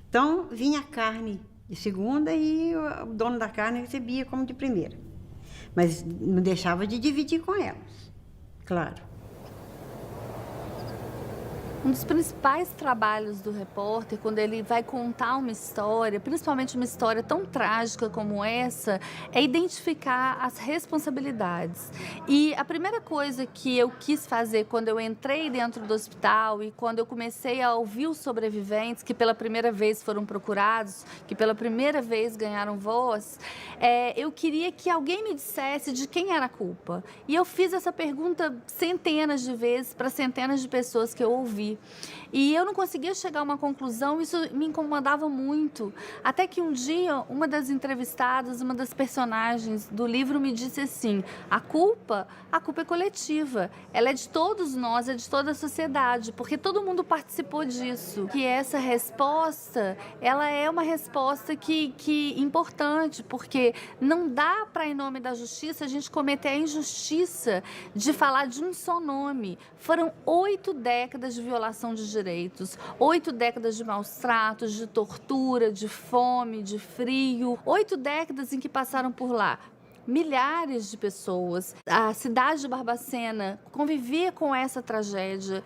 Então, vinha a carne de segunda e o dono da carne recebia como de primeira. Mas não deixava de dividir com elas, claro. Um dos principais trabalhos do repórter, quando ele vai contar uma história, principalmente uma história tão trágica como essa, é identificar as responsabilidades. E a primeira coisa que eu quis fazer quando eu entrei dentro do hospital e quando eu comecei a ouvir os sobreviventes, que pela primeira vez foram procurados, que pela primeira vez ganharam voz, eu queria que alguém me dissesse de quem era a culpa. E eu fiz essa pergunta centenas de vezes para centenas de pessoas que eu ouvi. E eu não conseguia chegar a uma conclusão, isso me incomodava muito. Até que um dia, uma das entrevistadas, uma das personagens do livro me disse assim: a culpa é coletiva, ela é de todos nós, é de toda a sociedade, porque todo mundo participou disso. Que essa resposta, ela é uma resposta que importante, porque não dá para, em nome da justiça, a gente cometer a injustiça de falar de um só nome. Foram 8 décadas de violação de direitos, 8 décadas de maus tratos, de tortura, de fome, de frio, 8 décadas em que passaram por lá milhares de pessoas. A cidade de Barbacena convivia com essa tragédia.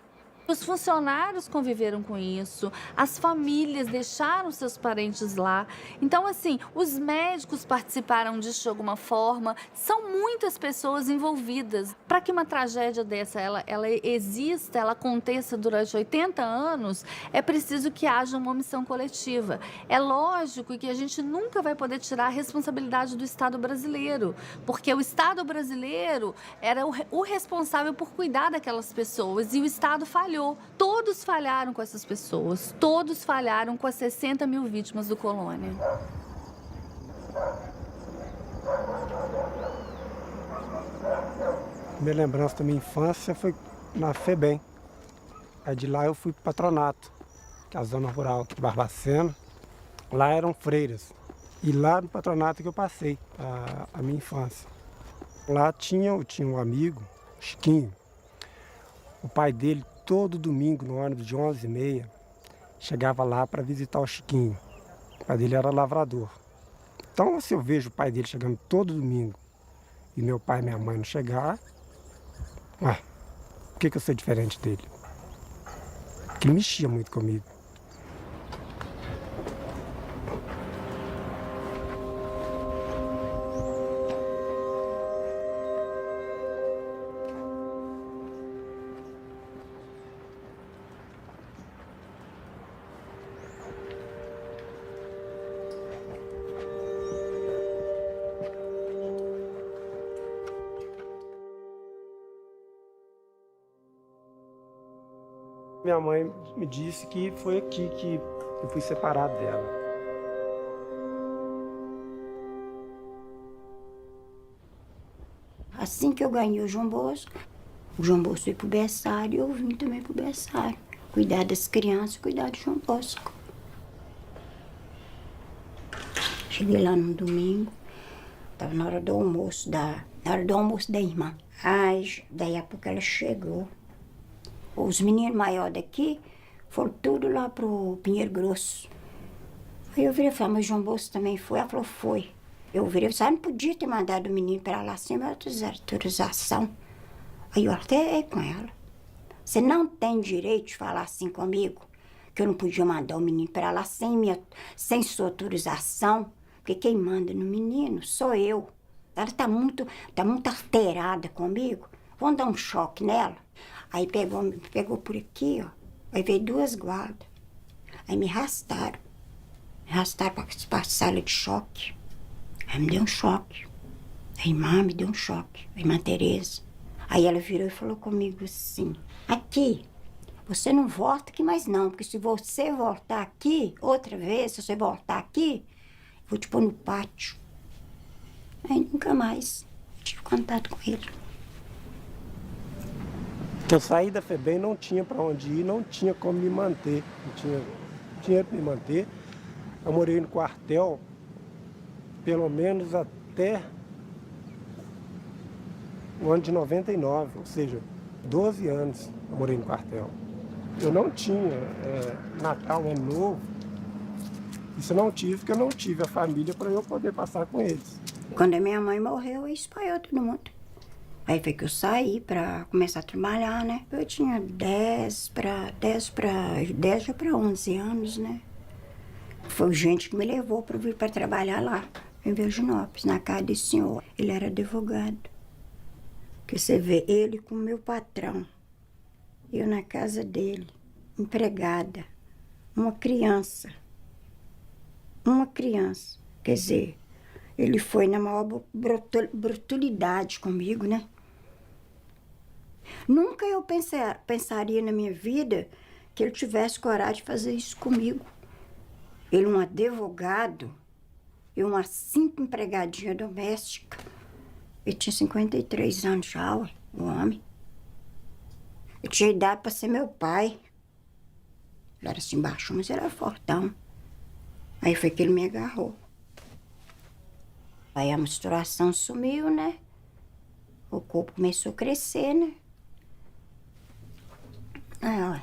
Os funcionários conviveram com isso, as famílias deixaram seus parentes lá. Então, assim, os médicos participaram disso de alguma forma. São muitas pessoas envolvidas. Para que uma tragédia dessa ela exista, ela aconteça durante 80 anos, é preciso que haja uma omissão coletiva. É lógico que a gente nunca vai poder tirar a responsabilidade do Estado brasileiro, porque o Estado brasileiro era o responsável por cuidar daquelas pessoas e o Estado falhou. Todos falharam com essas pessoas, todos falharam com as 60 mil vítimas do Colônia. Minha lembrança da minha infância foi na FEBEM. Aí de lá eu fui para o patronato, que é a zona rural de Barbacena. Lá eram freiras. E lá no patronato que eu passei a minha infância. Lá eu tinha um amigo, Chiquinho. O pai dele, todo domingo, no ônibus de 11h30, chegava lá para visitar o Chiquinho. O pai dele era lavrador. Então, se eu vejo o pai dele chegando todo domingo e meu pai e minha mãe não chegar, por que eu sou diferente dele? Porque ele mexia muito comigo. Minha mãe me disse que foi aqui que eu fui separado dela. Assim que eu ganhei o João Bosco foi pro berçário e eu vim também pro berçário. Cuidar das crianças, cuidar do João Bosco. Cheguei lá no domingo, tava na hora do almoço da irmã. Aí, daí a pouco ela chegou. Os meninos maiores daqui foram tudo lá pro Pinheiro Grosso. Aí eu virei e falei, mas o João Bosco também foi? Ela falou, foi. Eu virei e falei, não podia ter mandado o menino para lá sem autorização. Aí eu até com ela. Você não tem direito de falar assim comigo, que eu não podia mandar o menino para lá sem sua autorização, porque quem manda no menino sou eu. Ela tá muito alterada comigo. Vamos dar um choque nela. Aí pegou por aqui, ó. Aí veio 2 guardas. Aí me arrastaram. Me arrastaram para a sala de choque. Aí me deu um choque. A irmã me deu um choque. A irmã Tereza. Aí ela virou e falou comigo assim, aqui, você não volta aqui mais não, porque se você voltar aqui, outra vez, se você voltar aqui, eu vou te pôr no pátio. Aí nunca mais tive contato com ele. Eu saí da FEBEM, não tinha para onde ir, não tinha como me manter, não tinha dinheiro para me manter. Eu morei no quartel, pelo menos até o ano de 99, ou seja, 12 anos eu morei no quartel. Eu não tinha Natal, Ano Novo, isso eu não tive, porque eu não tive a família para eu poder passar com eles. Quando a minha mãe morreu, espalhou todo mundo. Aí foi que eu saí para começar a trabalhar, né? Eu tinha 10 já para 11 anos, né? Foi gente que me levou para vir para trabalhar lá, em Virginópolis, na casa desse senhor. Ele era advogado. Que você vê ele com o meu patrão, eu na casa dele, empregada, uma criança. Quer dizer, ele foi na maior brutalidade comigo, né? Nunca eu pensaria na minha vida que ele tivesse coragem de fazer isso comigo. Ele, um advogado, eu, uma simples empregadinha doméstica. Ele tinha 53 anos já, o homem. Eu tinha idade para ser meu pai. Ele era assim baixo, mas era fortão. Aí foi que ele me agarrou. Aí a menstruação sumiu, né? O corpo começou a crescer, né? Aí, olha,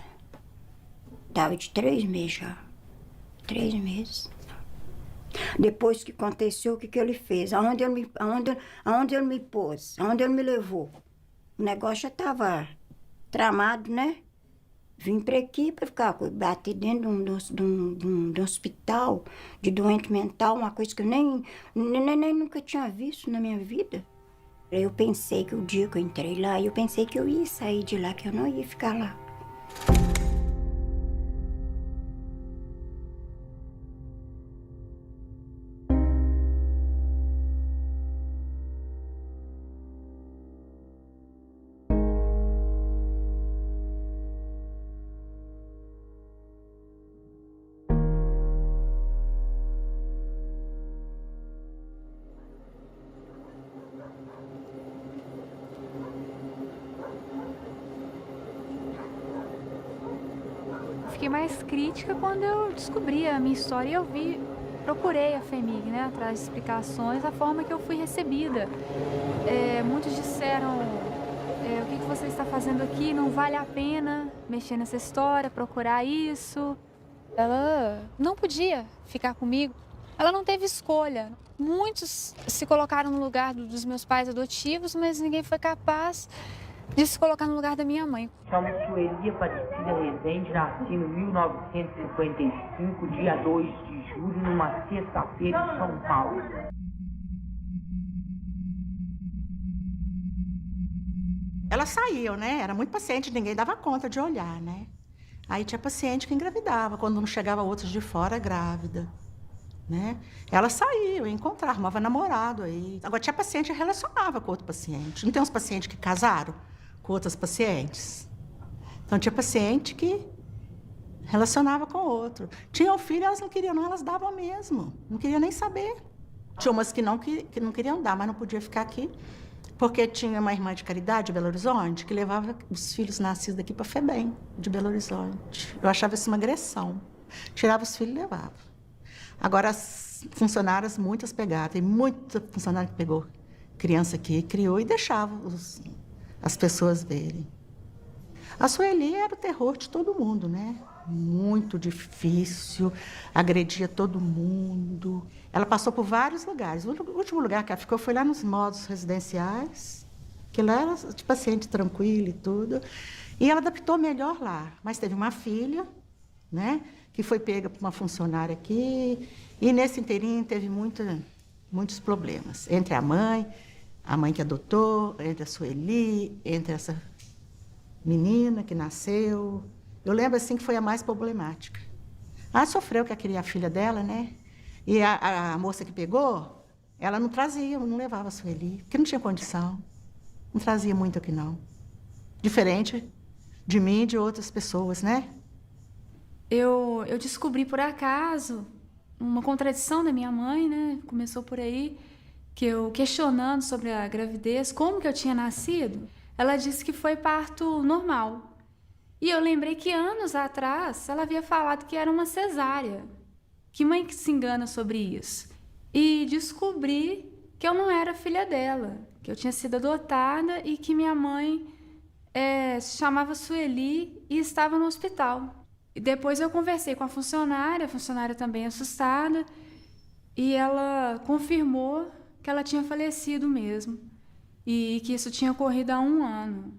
tava de 3 meses já. 3 meses. Depois que aconteceu, o que ele fez? Aonde ele me pôs? Aonde ele me levou? O negócio já estava tramado, né? Vim para aqui para ficar bater dentro de um hospital de doente mental, uma coisa que eu nem nunca tinha visto na minha vida. Eu pensei que o dia que eu entrei lá, eu pensei que eu ia sair de lá, que eu não ia ficar lá. Fiquei mais crítica quando eu descobri a minha história e procurei a FEMIG, né, atrás de explicações, a forma que eu fui recebida. Muitos disseram, o que você está fazendo aqui, não vale a pena mexer nessa história, procurar isso. Ela não podia ficar comigo, ela não teve escolha. Muitos se colocaram no lugar dos meus pais adotivos, mas ninguém foi capaz de se colocar no lugar da minha mãe. Chamo Sueli Aparecida Rezende, nasci em 1955, dia 2 de julho, numa sexta-feira em São Paulo. Elas saíam, né? Era muito paciente, ninguém dava conta de olhar, né? Aí tinha paciente que engravidava, quando não chegava outros de fora grávida, né? Elas saíam, encontravam, arrumava namorado aí. Agora tinha paciente que relacionava com outro paciente. Não tem uns pacientes que casaram com outras pacientes? Então tinha paciente que Relacionava com outro. Tinham filho, elas não queriam, não, elas davam mesmo. Não queriam nem saber. Tinha umas que não queriam dar, mas não podia ficar aqui. Porque tinha uma irmã de caridade de Belo Horizonte que levava os filhos nascidos daqui para FEBEM, de Belo Horizonte. Eu achava isso uma agressão. Tirava os filhos e levava. Agora, as funcionárias, muitas pegaram. Tem muita funcionária que pegou criança aqui, criou e deixava as pessoas verem. A Sueli era o terror de todo mundo, né? Muito difícil, agredia todo mundo. Ela passou por vários lugares. O último lugar que ela ficou foi lá nos modos residenciais, que lá era de paciente tranquilo e tudo. E ela adaptou melhor lá. Mas teve uma filha, né, que foi pega por uma funcionária aqui. E nesse inteirinho teve muitos problemas. Entre a mãe que adotou, entre a Sueli, entre essa menina que nasceu. Eu lembro, assim, que foi a mais problemática. Ela sofreu que queria a filha dela, né? E a moça que pegou, ela não trazia, não levava a Sueli, porque não tinha condição. Não trazia muito aqui, não. Diferente de mim e de outras pessoas, né? Eu descobri, por acaso, uma contradição da minha mãe, né? Começou por aí, que eu questionando sobre a gravidez, como que eu tinha nascido, ela disse que foi parto normal. E eu lembrei que anos atrás ela havia falado que era uma cesárea. Que mãe que se engana sobre isso? E descobri que eu não era filha dela, que eu tinha sido adotada e que minha mãe se chamava Sueli e estava no hospital. E depois eu conversei com a funcionária também assustada, e ela confirmou que ela tinha falecido mesmo e que isso tinha ocorrido há 1 ano.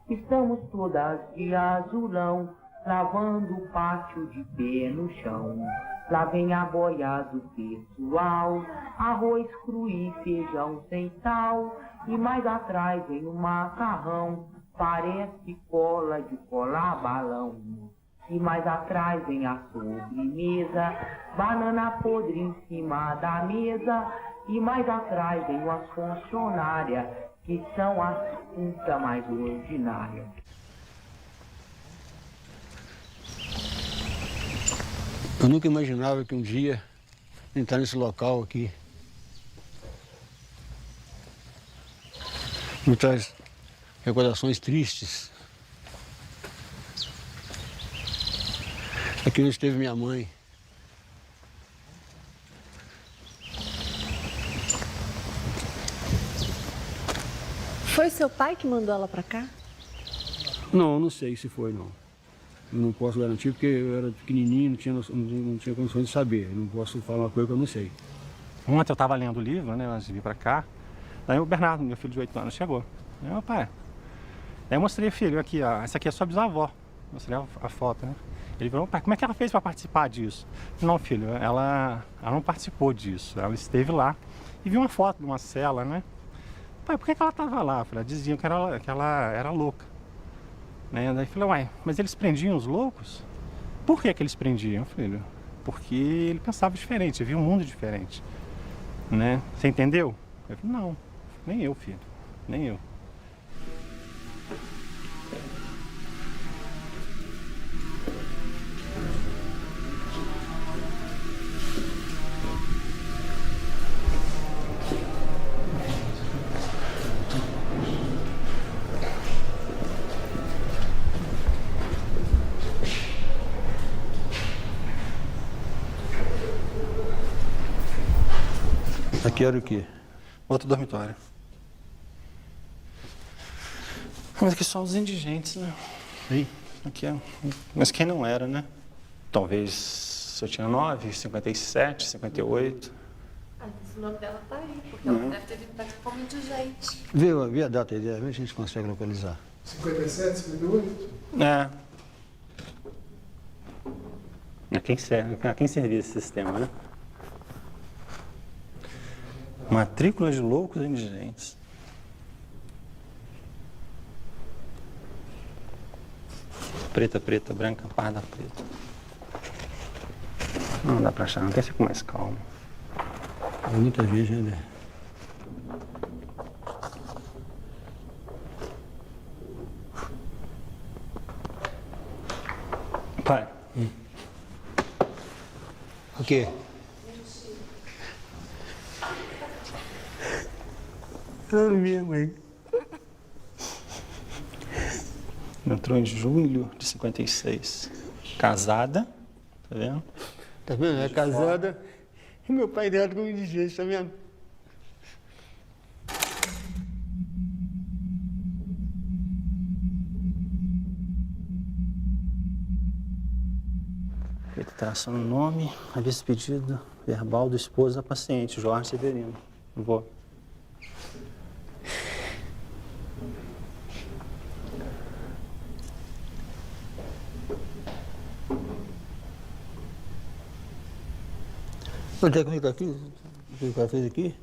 Estamos todas de azulão, lavando o pátio de pé no chão. Lá vem a boia do pessoal, arroz cru e feijão sem sal. E mais atrás vem o macarrão, parece cola de colar balão. E mais atrás vem a sobremesa, banana podre em cima da mesa. E mais atrás vem as funcionárias, que são as putas mais ordinárias. Eu nunca imaginava que um dia entrar nesse local aqui me traz recordações tristes. Aqui onde esteve minha mãe. Foi seu pai que mandou ela pra cá? Não sei se foi, não. Eu não posso garantir porque eu era pequenininho, não tinha condições de saber. Eu não posso falar uma coisa que eu não sei. Ontem eu estava lendo o livro, né, antes de vir pra cá. Daí o Bernardo, meu filho de 8 anos, chegou. Aí, meu pai. Daí eu mostrei, filho, aqui, ó, essa aqui é sua bisavó. Mostrei a foto, né? Ele falou, pai, como é que ela fez para participar disso? Não, filho, ela não participou disso. Ela esteve lá e viu uma foto de uma cela, né? Pai, por que ela estava lá? Eu falei, diziam que ela era louca. Né? Daí eu falei, uai, mas eles prendiam os loucos? Por que eles prendiam, filho? Porque ele pensava diferente, via um mundo diferente. Né? Você entendeu? Eu falei, não, nem eu, filho, nem eu. Aqui era o quê? Outro dormitório. Mas aqui só os indigentes, né? Sim. Aqui é... Mas quem não era, né? Talvez eu tinha 9, 57, 58. O nome dela tá aí, porque ela deve ter vindo daqui com muita gente. Vê a data aí, vê se a gente consegue localizar. 57, 58? É. A quem servia esse sistema, né? Matrícula de loucos e indigentes. Preta, preta, branca, parda, preta. Não dá pra achar, não tem que ser com mais calma. É muita gente, né? Pai, O quê? Ai, minha mãe. Entrou em julho de 56. Casada, tá vendo? Tá vendo? É casada. E meu pai dela com indigente, tá vendo? Retratação no nome, aviso pedido verbal do esposo da paciente, Jorge Severino. Vou. Onde é que fica aqui? O que o cara fez aqui?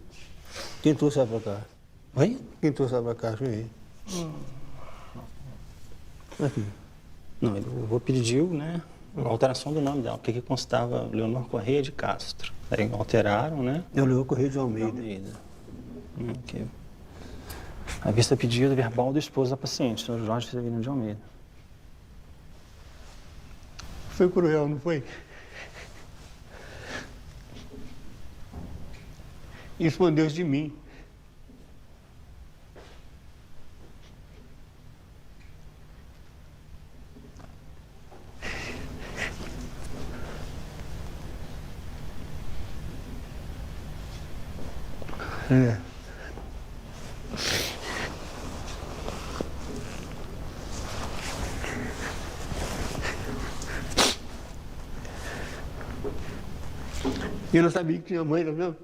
Quem trouxe ela pra cá? Oi? Quem trouxe ela pra cá? Deixa eu ver. Aqui. Não, eu vou pedir, né, a alteração do nome dela, porque aqui constava Leonor Correia de Castro. Aí alteraram, né? É o Leonor Correia de Almeida. Ok. A vista pedido verbal do esposo da paciente, Sr. Jorge Severino de Almeida. Foi cruel, não foi? Escondeu-se de mim. É. Eu não sabia que tinha mãe, tá vendo?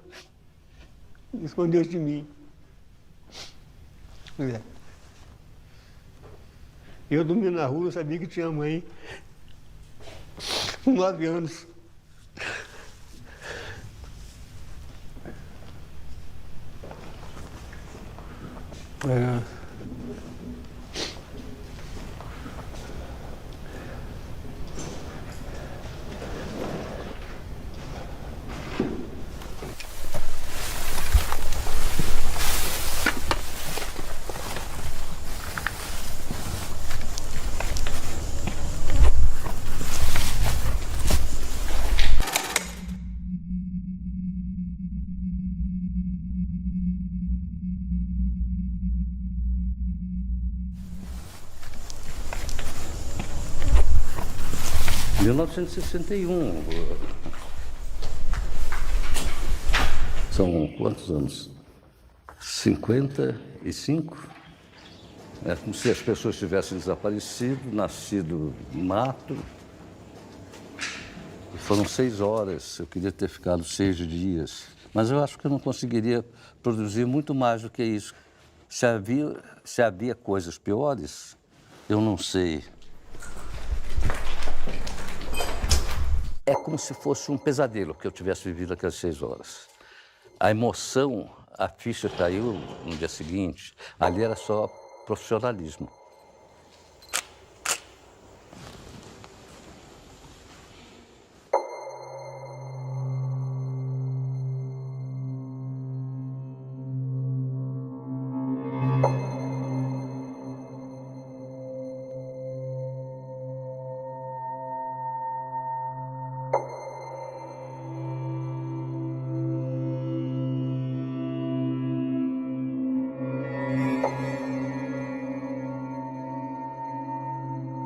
Escondeu-se de mim. É. Eu dormia na rua, não sabia que tinha mãe. Com 9 anos. É. Em 1961, são quantos anos? 55? É como se as pessoas tivessem desaparecido, nascido no mato. E foram 6 horas, eu queria ter ficado 6 dias. Mas eu acho que eu não conseguiria produzir muito mais do que isso. Se havia coisas piores, eu não sei. É como se fosse um pesadelo que eu tivesse vivido aquelas 6 horas. A emoção, a ficha caiu no dia seguinte, ali era só profissionalismo.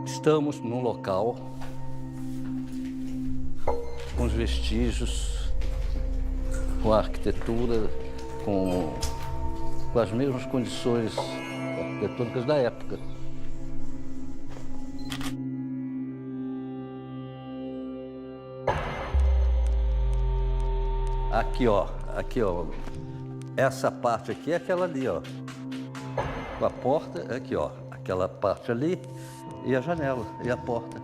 Estamos num local com os vestígios, com a arquitetura, com as mesmas condições arquitetônicas da época. Aqui, ó. Essa parte aqui é aquela ali, ó. A porta, aqui, ó. Aquela parte ali. E a janela, e a porta.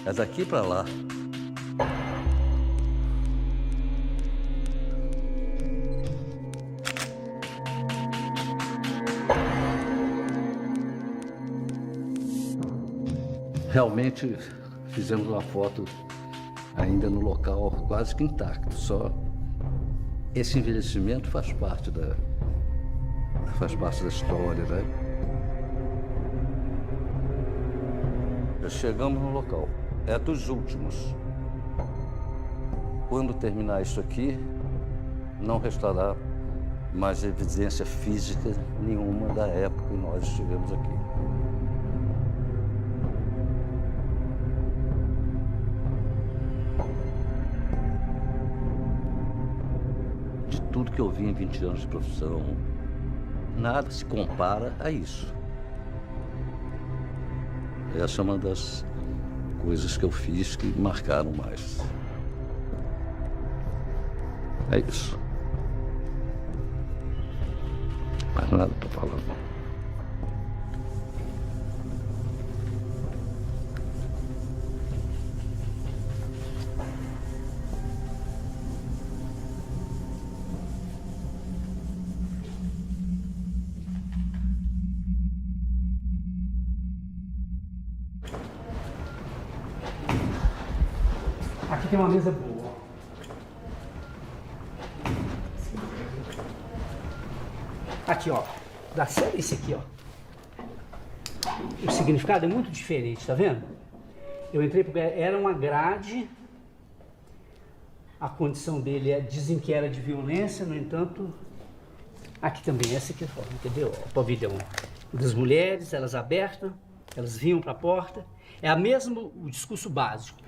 É daqui para lá. Realmente fizemos uma foto ainda no local quase que intacto. Só esse envelhecimento faz parte da história, né? Chegamos no local. É dos últimos. Quando terminar isso aqui, não restará mais evidência física nenhuma da época que nós estivemos aqui. De tudo que eu vi em 20 anos de profissão, nada se compara a isso. Essa é uma das coisas que eu fiz que marcaram mais. É isso. Mais nada para falar. Aqui tem uma mesa boa. Aqui, ó. Da série esse aqui, ó. O significado é muito diferente, tá vendo? Eu entrei porque era uma grade. A condição dele dizem que era de violência, no entanto, aqui também, essa aqui é forma, entendeu? O pavilhão das mulheres, elas abertas, elas vinham para a porta. É o discurso básico.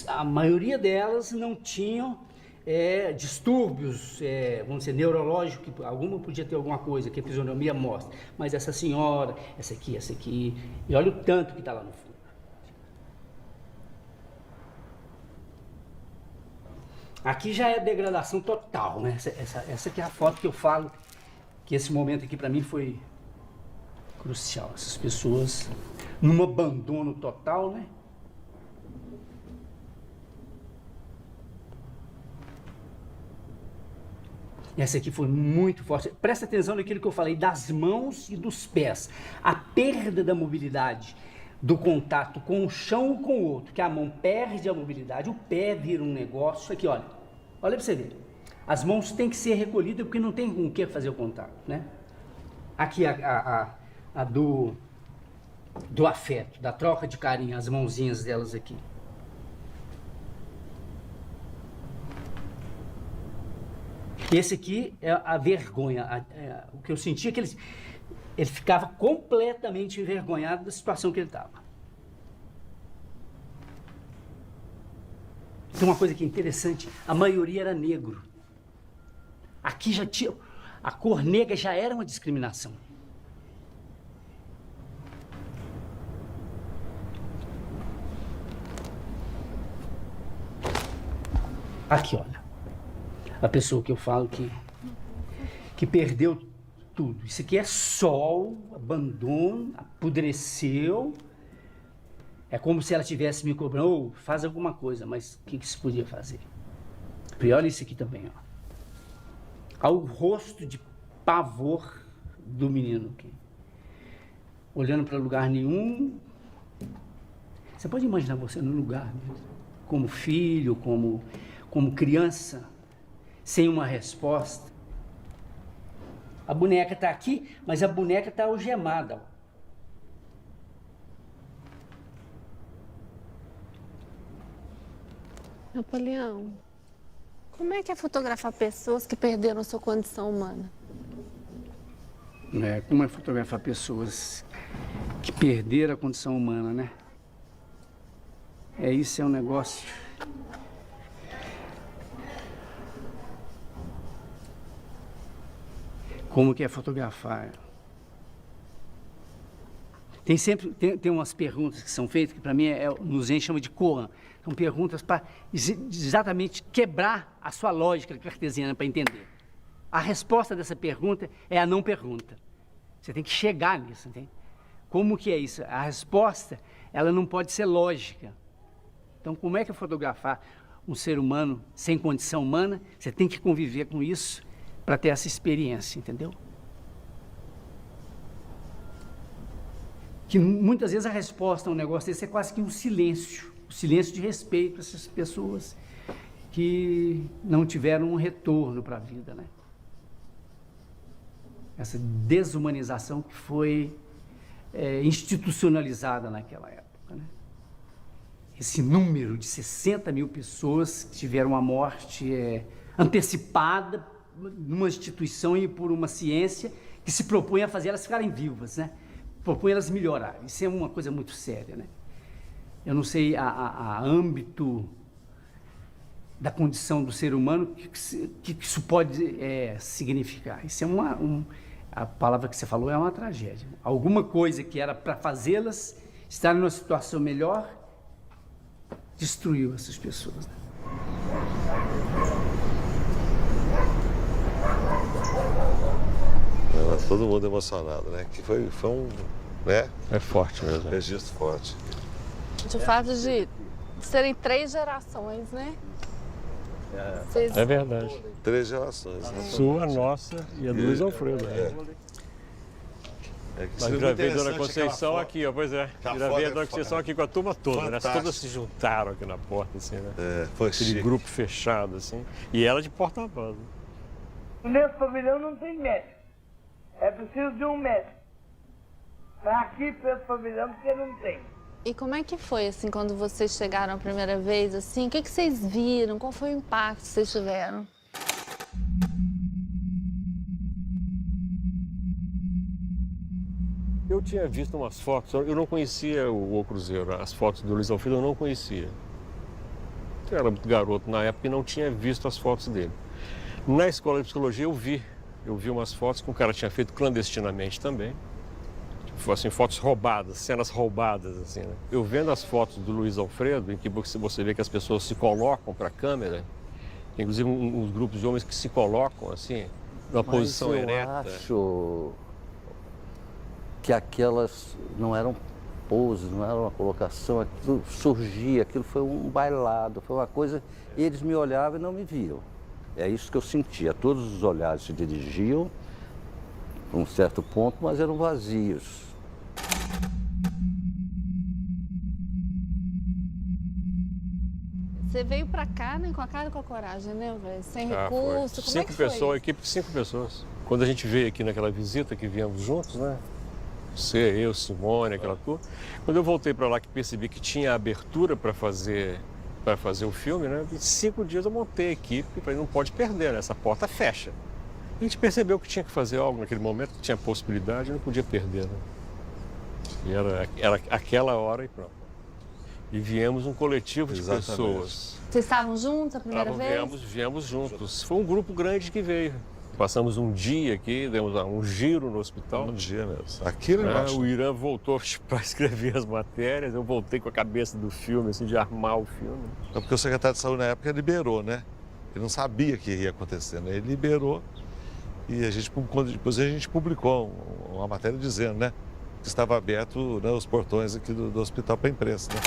A maioria delas não tinham distúrbios, vamos dizer, neurológicos, alguma podia ter alguma coisa que a fisionomia mostra, mas essa senhora, essa aqui, e olha o tanto que está lá no fundo. Aqui já é degradação total, né? Essa aqui é a foto que eu falo, que esse momento aqui para mim foi crucial. Essas pessoas num abandono total, né? Essa aqui foi muito forte. Presta atenção naquilo que eu falei das mãos e dos pés. A perda da mobilidade, do contato com o chão ou com o outro, que a mão perde a mobilidade, o pé vira um negócio. Aqui, olha. Olha para você ver. As mãos têm que ser recolhidas porque não tem com o que fazer o contato, né? Aqui a do afeto, da troca de carinho, as mãozinhas delas aqui. Esse aqui é a vergonha. O que eu senti é que ele ficava completamente envergonhado da situação que ele estava. Tem uma coisa que é interessante, a maioria era negro. Aqui já tinha... A cor negra já era uma discriminação. Aqui, olha. A pessoa que eu falo que perdeu tudo. Isso aqui é sol, abandono, apodreceu. É como se ela tivesse me cobrando, faz alguma coisa, mas o que se podia fazer? E olha isso aqui também, ó. Ao rosto de pavor do menino aqui. Olhando para lugar nenhum. Você pode imaginar você no lugar, como filho, como criança, sem uma resposta. A boneca está aqui, mas a boneca está algemada. Napoleão, como é que é fotografar pessoas que perderam sua condição humana? Como é fotografar pessoas que perderam a condição humana, né? Isso é um negócio... Como que é fotografar? Tem umas perguntas que são feitas, que para mim nos chama de koan. São perguntas para exatamente quebrar a sua lógica cartesiana para entender. A resposta dessa pergunta é a não pergunta. Você tem que chegar nisso, entende? Como que é isso? A resposta, ela não pode ser lógica. Então, como é que é fotografar um ser humano sem condição humana? Você tem que conviver com isso para ter essa experiência, entendeu? Que muitas vezes a resposta a um negócio desse é quase que um silêncio de respeito para essas pessoas que não tiveram um retorno para a vida, né? Essa desumanização que foi institucionalizada naquela época, né? esse número de 60 mil pessoas que tiveram a morte antecipada numa instituição e por uma ciência que se propõe a fazer elas ficarem vivas, né? Propõe elas melhorarem. Isso é uma coisa muito séria, né? Eu não sei a âmbito da condição do ser humano que isso pode significar. Isso é a palavra que você falou é uma tragédia. Alguma coisa que era para fazê-las estarem numa situação melhor destruiu essas pessoas, né? Todo mundo emocionado, né? Que foi um, né? É forte mesmo. Registro forte. De fato de serem 3 gerações, né? Vocês... É verdade. 3 gerações. Sua, nossa e a do Luiz Alfredo. Mas gravei Dona Conceição aqui, ó, pois é. Gravei a Dona Conceição aqui com a turma toda, né? Todas se juntaram aqui na porta, assim, né? Foi aquele chique. grupo fechado, assim. E ela de porta-voz. Nesse pavilhão não tem médico. É preciso de um médico. Mas aqui para esse pavilhão porque não tem. E como é que foi, assim, quando vocês chegaram a primeira vez, assim? O que vocês viram? Qual foi o impacto que vocês tiveram? Eu tinha visto umas fotos, eu não conhecia o Cruzeiro, as fotos do Luiz Alfredo eu não conhecia. Eu era muito garoto na época e não tinha visto as fotos dele. Na escola de psicologia eu vi umas fotos que o cara tinha feito clandestinamente também. Tipo, assim, fotos roubadas, cenas roubadas, assim, né? Eu vendo as fotos do Luiz Alfredo, em que você vê que as pessoas se colocam para a câmera, inclusive uns grupos de homens que se colocam, assim, numa posição ereta. Eu acho que aquelas não eram poses, não era uma colocação, aquilo surgia, aquilo foi um bailado, foi uma coisa, e eles me olhavam e não me viam. É isso que eu sentia, todos os olhares se dirigiam a um certo ponto, mas eram vazios. Você veio pra cá, né, com a cara e com a coragem, né, velho? Sem recurso, como é que foi? 5 pessoas, equipe de 5 pessoas. Quando a gente veio aqui naquela visita que viemos juntos, né? Você, eu, Simone, aquela turma. Quando eu voltei para lá que percebi que tinha abertura para fazer o filme, né? Em 5 dias eu montei a equipe e falei, não pode perder, né? Essa porta fecha. A gente percebeu que tinha que fazer algo naquele momento, que tinha possibilidade, não podia perder, né? E era aquela hora e pronto. E viemos um coletivo de pessoas. Vocês estavam juntos a primeira vez? Viemos juntos. Foi um grupo grande que veio. Passamos um dia aqui, demos um giro no hospital. Um dia mesmo. Aqui no embaixo. O Irã voltou para escrever as matérias, eu voltei com a cabeça do filme, assim, de armar o filme. É porque o secretário de saúde na época liberou, né? Ele não sabia o que ia acontecer, né? Ele liberou e depois a gente publicou uma matéria dizendo, né? Que estava aberto, né, os portões aqui do hospital para a imprensa, né?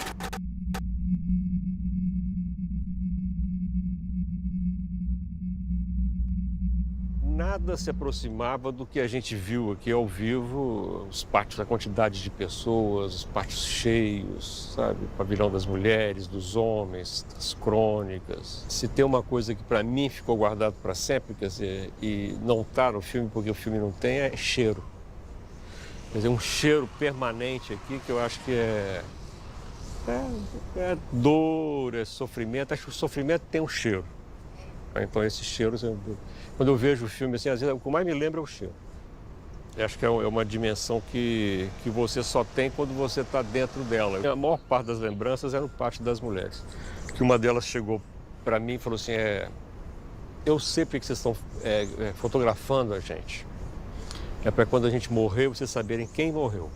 Nada se aproximava do que a gente viu aqui ao vivo, os pátios, a quantidade de pessoas, os pátios cheios, sabe? O pavilhão das mulheres, dos homens, das crônicas. Se tem uma coisa que para mim ficou guardado para sempre, quer dizer, e não está no filme porque o filme não tem, é cheiro. Quer dizer, um cheiro permanente aqui que eu acho que é dor, é sofrimento. Acho que o sofrimento tem um cheiro. Então esses cheiros, quando eu vejo o filme, assim, às vezes o que mais me lembra é o cheiro. Eu acho que é uma dimensão que você só tem quando você está dentro dela. A maior parte das lembranças era no pátio das mulheres. Que uma delas chegou para mim e falou assim, eu sei porque vocês estão fotografando a gente. É para quando a gente morrer, vocês saberem quem morreu.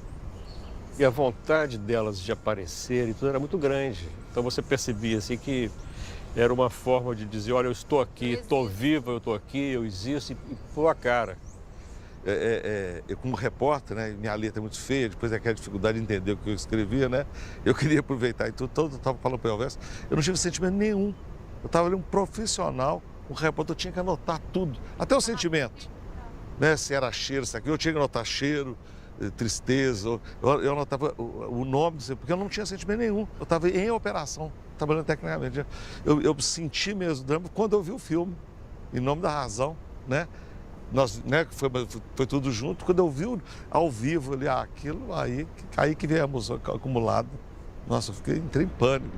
E a vontade delas de aparecer e tudo era muito grande. Então você percebia assim que era uma forma de dizer, olha, eu estou aqui, estou viva, eu estou aqui, eu existo, e pôr a cara. Eu como repórter, né, minha letra é muito feia, depois daquela dificuldade de entender o que eu escrevia, né, eu queria aproveitar e tudo, eu estava falando para o Elvésio, eu não tive sentimento nenhum. Eu estava ali um profissional, um repórter, eu tinha que anotar tudo, até o sentimento. Né, se era cheiro, se aquilo, eu tinha que anotar cheiro, tristeza, eu anotava o nome, porque eu não tinha sentimento nenhum. Eu estava em operação, trabalhando tecnicamente. Eu senti mesmo drama quando eu vi o filme, Em Nome da Razão, né? Nós, né, foi tudo junto. Quando eu vi ao vivo ali, aquilo, aí que viemos acumulado. Nossa, entrei em pânico.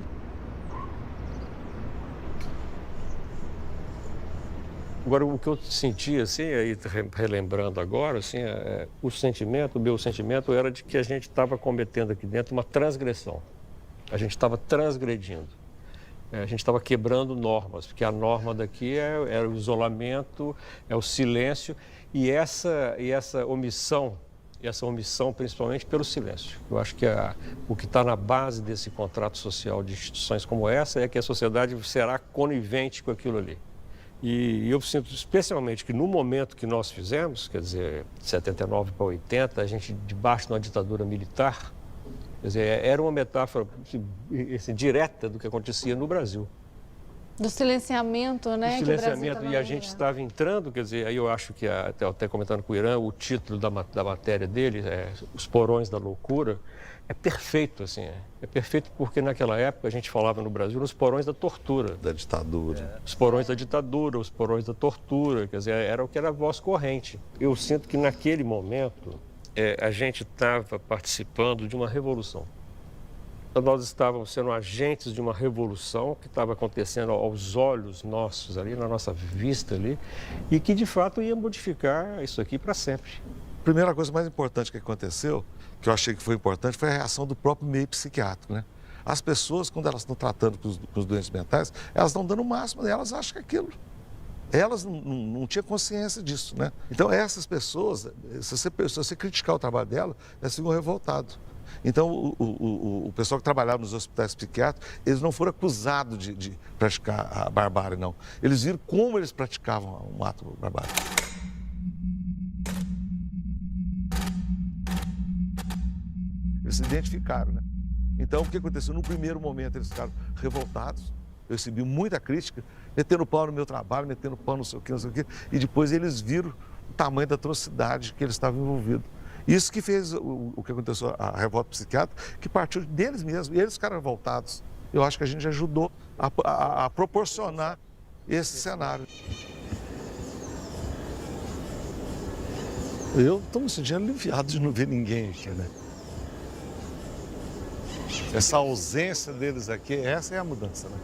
Agora, o que eu senti, assim, aí relembrando agora, assim, o meu sentimento era de que a gente estava cometendo aqui dentro uma transgressão. A gente estava transgredindo. A gente estava quebrando normas, porque a norma daqui é o isolamento, é o silêncio e essa omissão principalmente pelo silêncio. Eu acho que o que está na base desse contrato social de instituições como essa é que a sociedade será conivente com aquilo ali. E eu sinto especialmente que no momento que nós fizemos, quer dizer, de 79 para 80, a gente debaixo de uma ditadura militar, quer dizer, era uma metáfora assim, direta do que acontecia no Brasil. Do silenciamento, né? Do silenciamento, e a gente estava entrando, quer dizer, aí eu acho que, até comentando com o Irã, o título da matéria dele, Os Porões da Loucura, é perfeito, assim, é perfeito porque naquela época a gente falava no Brasil nos porões da tortura. Da ditadura. Os porões da ditadura, os porões da tortura, quer dizer, era o que era a voz corrente. Eu sinto que naquele momento a gente estava participando de uma revolução. Nós estávamos sendo agentes de uma revolução que estava acontecendo aos olhos nossos ali, na nossa vista ali, e que de fato ia modificar isso aqui para sempre. A primeira coisa mais importante que aconteceu, que eu achei que foi importante, foi a reação do próprio meio psiquiátrico, né? As pessoas, quando elas estão tratando com os doentes mentais, elas estão dando o máximo, elas acham que é aquilo. Elas não tinham consciência disso, né? Então, essas pessoas, se você criticar o trabalho delas, elas ficam revoltadas. Então, o pessoal que trabalhava nos hospitais psiquiátricos, eles não foram acusados de praticar a barbárie, não. Eles viram como eles praticavam um ato barbário. Eles se identificaram, né? Então, o que aconteceu? No primeiro momento, eles ficaram revoltados. Eu recebi muita crítica, metendo pau no meu trabalho, metendo pau não sei o quê. E depois eles viram o tamanho da atrocidade que eles estavam envolvidos. Isso que fez o que aconteceu, a revolta psiquiátrica, que partiu deles mesmos. E eles ficaram revoltados. Eu acho que a gente ajudou a proporcionar esse cenário. Eu estou me sentindo aliviado de não ver ninguém aqui, né? Essa ausência deles aqui, essa é a mudança, né?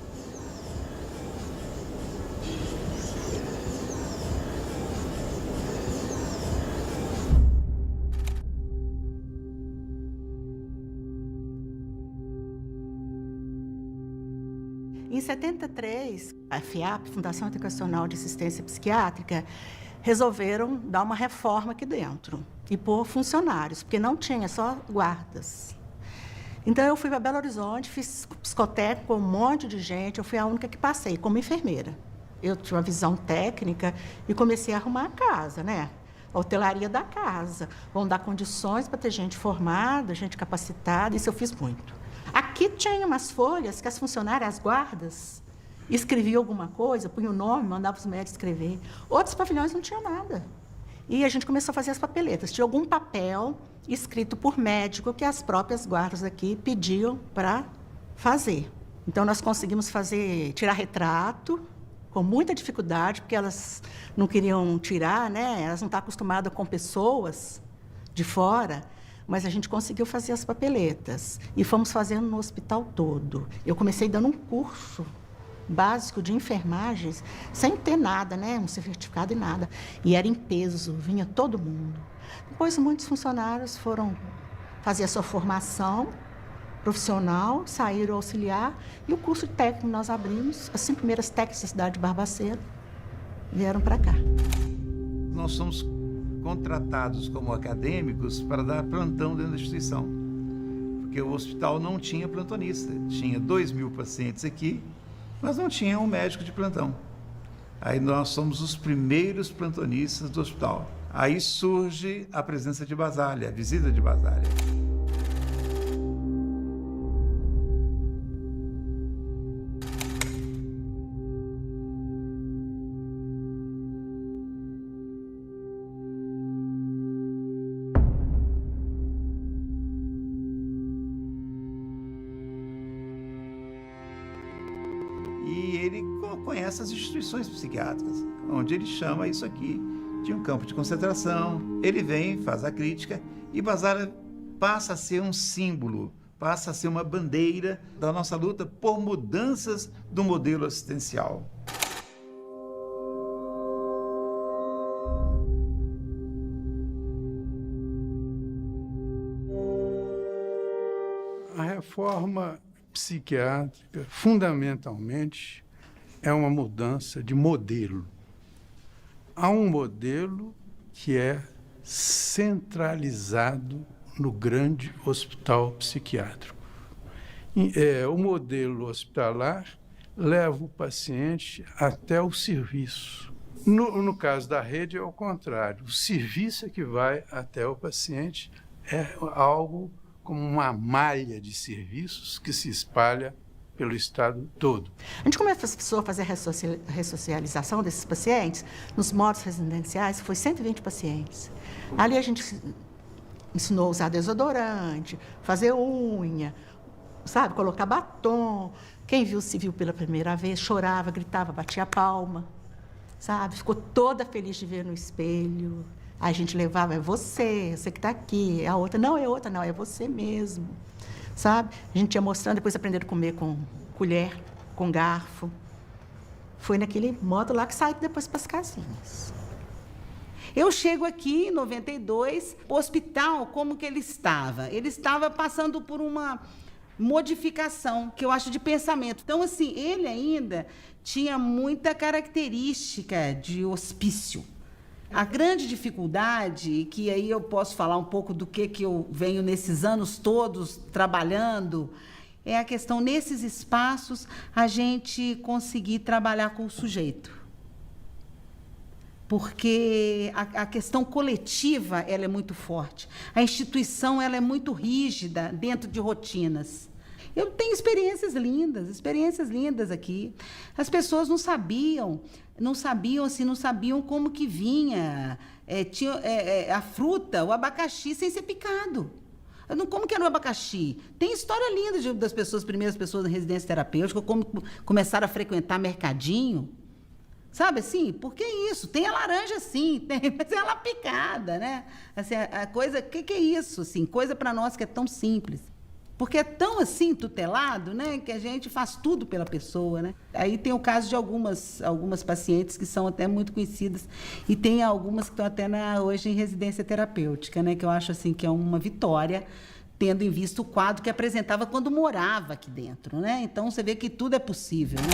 Em 73, a FIAP, Fundação Educacional de Assistência Psiquiátrica, resolveram dar uma reforma aqui dentro e pôr funcionários, porque não tinha, só guardas. Então, eu fui para Belo Horizonte, fiz psicotécnico com um monte de gente, eu fui a única que passei, como enfermeira. Eu tinha uma visão técnica e comecei a arrumar a casa, né? A hotelaria da casa. Vão dar condições para ter gente formada, gente capacitada, isso eu fiz muito. Aqui tinha umas folhas que as funcionárias, as guardas, escreviam alguma coisa, punham o nome, mandavam os médicos escrever. Outros pavilhões não tinham nada. E a gente começou a fazer as papeletas. Tinha algum papel escrito por médico que as próprias guardas aqui pediam para fazer. Então, nós conseguimos tirar retrato, com muita dificuldade, porque elas não queriam tirar, né? Elas não estão acostumadas com pessoas de fora. Mas a gente conseguiu fazer as papeletas e fomos fazendo no hospital todo. Eu comecei dando um curso básico de enfermagens, sem ter nada, né? Um certificado e nada. E era em peso, vinha todo mundo. Depois, muitos funcionários foram fazer a sua formação profissional, saíram auxiliar, e o curso técnico nós abrimos, as 5 primeiras técnicas da cidade de Barbacena vieram para cá. Nós somos contratados como acadêmicos para dar plantão dentro da instituição, porque o hospital não tinha plantonista. Tinha 2.000 pacientes aqui, mas não tinha um médico de plantão. Aí nós somos os primeiros plantonistas do hospital. Aí surge a presença de Basálea, a visita de Basálea. E ele conhece as instituições psiquiátricas, onde ele chama isso aqui de um campo de concentração. Ele vem, faz a crítica, e Basálea passa a ser um símbolo, passa a ser uma bandeira da nossa luta por mudanças do modelo assistencial. reforma psiquiátrica, fundamentalmente, é uma mudança de modelo. Há um modelo que é centralizado no grande hospital psiquiátrico. O modelo hospitalar leva o paciente até o serviço. No caso da rede é o contrário. O serviço é que vai até o paciente, é algo como uma malha de serviços que se espalha pelo estado todo. A gente começou a fazer a ressocialização desses pacientes nos módulos residenciais, foi 120 pacientes. Ali a gente ensinou a usar desodorante, fazer unha, sabe, colocar batom. Quem viu se viu pela primeira vez, chorava, gritava, batia a palma, sabe? Ficou toda feliz de ver no espelho. Aí a gente levava, é você que está aqui. A outra, não é outra, não, é você mesmo, sabe? A gente ia mostrando, depois aprenderam a comer com colher, com garfo. Foi naquele modo lá que saí depois para as casinhas. Eu chego aqui em 92, o hospital, como que ele estava? Ele estava passando por uma modificação, que eu acho de pensamento. Então, assim, ele ainda tinha muita característica de hospício. A grande dificuldade, que aí eu posso falar um pouco do que eu venho nesses anos todos trabalhando, é a questão, nesses espaços, a gente conseguir trabalhar com o sujeito. Porque a questão coletiva, ela é muito forte. A instituição, ela é muito rígida dentro de rotinas. Eu tenho experiências lindas aqui. As pessoas não sabiam como que vinha a fruta, o abacaxi, sem ser picado. Como que era o abacaxi? Tem história linda das pessoas, primeiras pessoas na residência terapêutica, como começaram a frequentar mercadinho. Sabe assim? Por que isso? Tem a laranja, sim, mas ela picada, né? Assim, a coisa, o que é isso? Assim, coisa para nós que é tão simples. Porque é tão assim tutelado, né, que a gente faz tudo pela pessoa, né? Aí tem o caso de algumas pacientes que são até muito conhecidas e tem algumas que estão até hoje em residência terapêutica, né, que eu acho assim que é uma vitória, tendo em vista o quadro que apresentava quando morava aqui dentro, né? Então você vê que tudo é possível, né?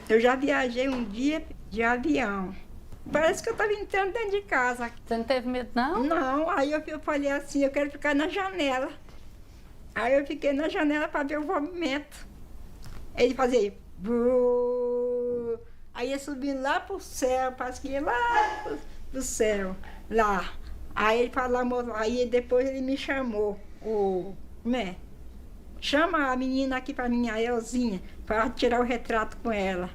Eu já viajei um dia de avião. Parece que eu estava entrando dentro de casa. Você não teve medo, não? Não, aí eu falei assim, eu quero ficar na janela. Aí eu fiquei na janela para ver o movimento. Ele fazia... Buh. Aí ia subindo lá pro céu, parece que ia lá pro céu, lá. Aí ele falou, aí depois ele me chamou, né? Chama a menina aqui para mim, a Elzinha, para tirar o retrato com ela.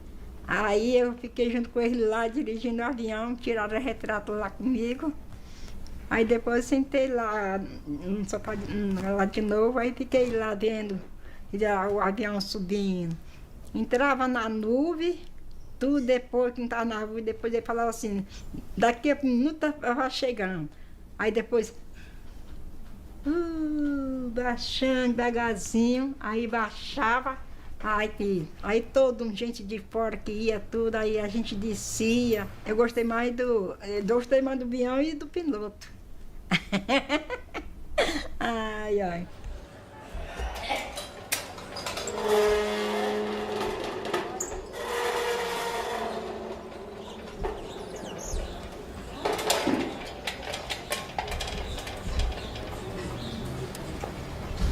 Aí eu fiquei junto com ele lá, dirigindo o avião, tiraram o retrato lá comigo. Aí depois eu sentei lá, lá de novo, aí fiquei lá vendo o avião subindo. Entrava na nuvem, tudo depois que estava na nuvem, depois ele falava assim, daqui a um minuto vai chegando. Aí depois, baixando devagarzinho, aí baixava. Aí todo gente de fora que ia tudo, aí a gente descia. Eu gostei mais do avião e do piloto. Ai, ai.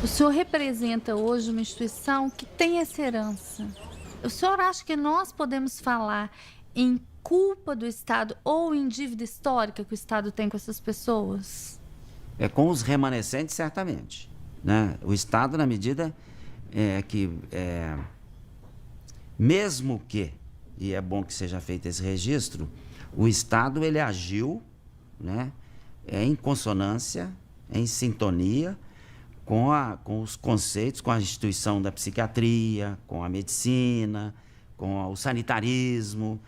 O senhor representa hoje uma instituição que tem essa herança. O senhor acha que nós podemos falar em culpa do Estado ou em dívida histórica que o Estado tem com essas pessoas? Com os remanescentes, certamente, né? O Estado, na medida que, mesmo que, e é bom que seja feito esse registro, o Estado ele agiu, né, em consonância, em sintonia com os conceitos, com a instituição da psiquiatria, com a medicina, com o sanitarismo.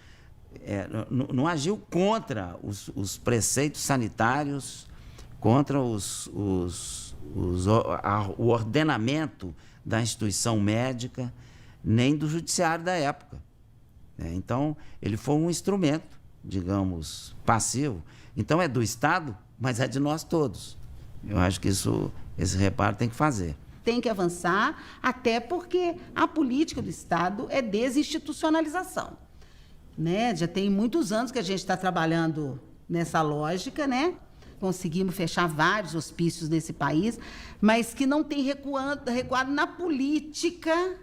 Não agiu contra os preceitos sanitários, contra o ordenamento da instituição médica, nem do judiciário da época. Então, ele foi um instrumento, digamos, passivo. Então, é do Estado, mas é de nós todos. Eu acho que esse reparo tem que fazer. Tem que avançar, até porque a política do Estado é desinstitucionalização. Né? Já tem muitos anos que a gente está trabalhando nessa lógica, né? Conseguimos fechar vários hospícios nesse país, mas que não tem recuado na política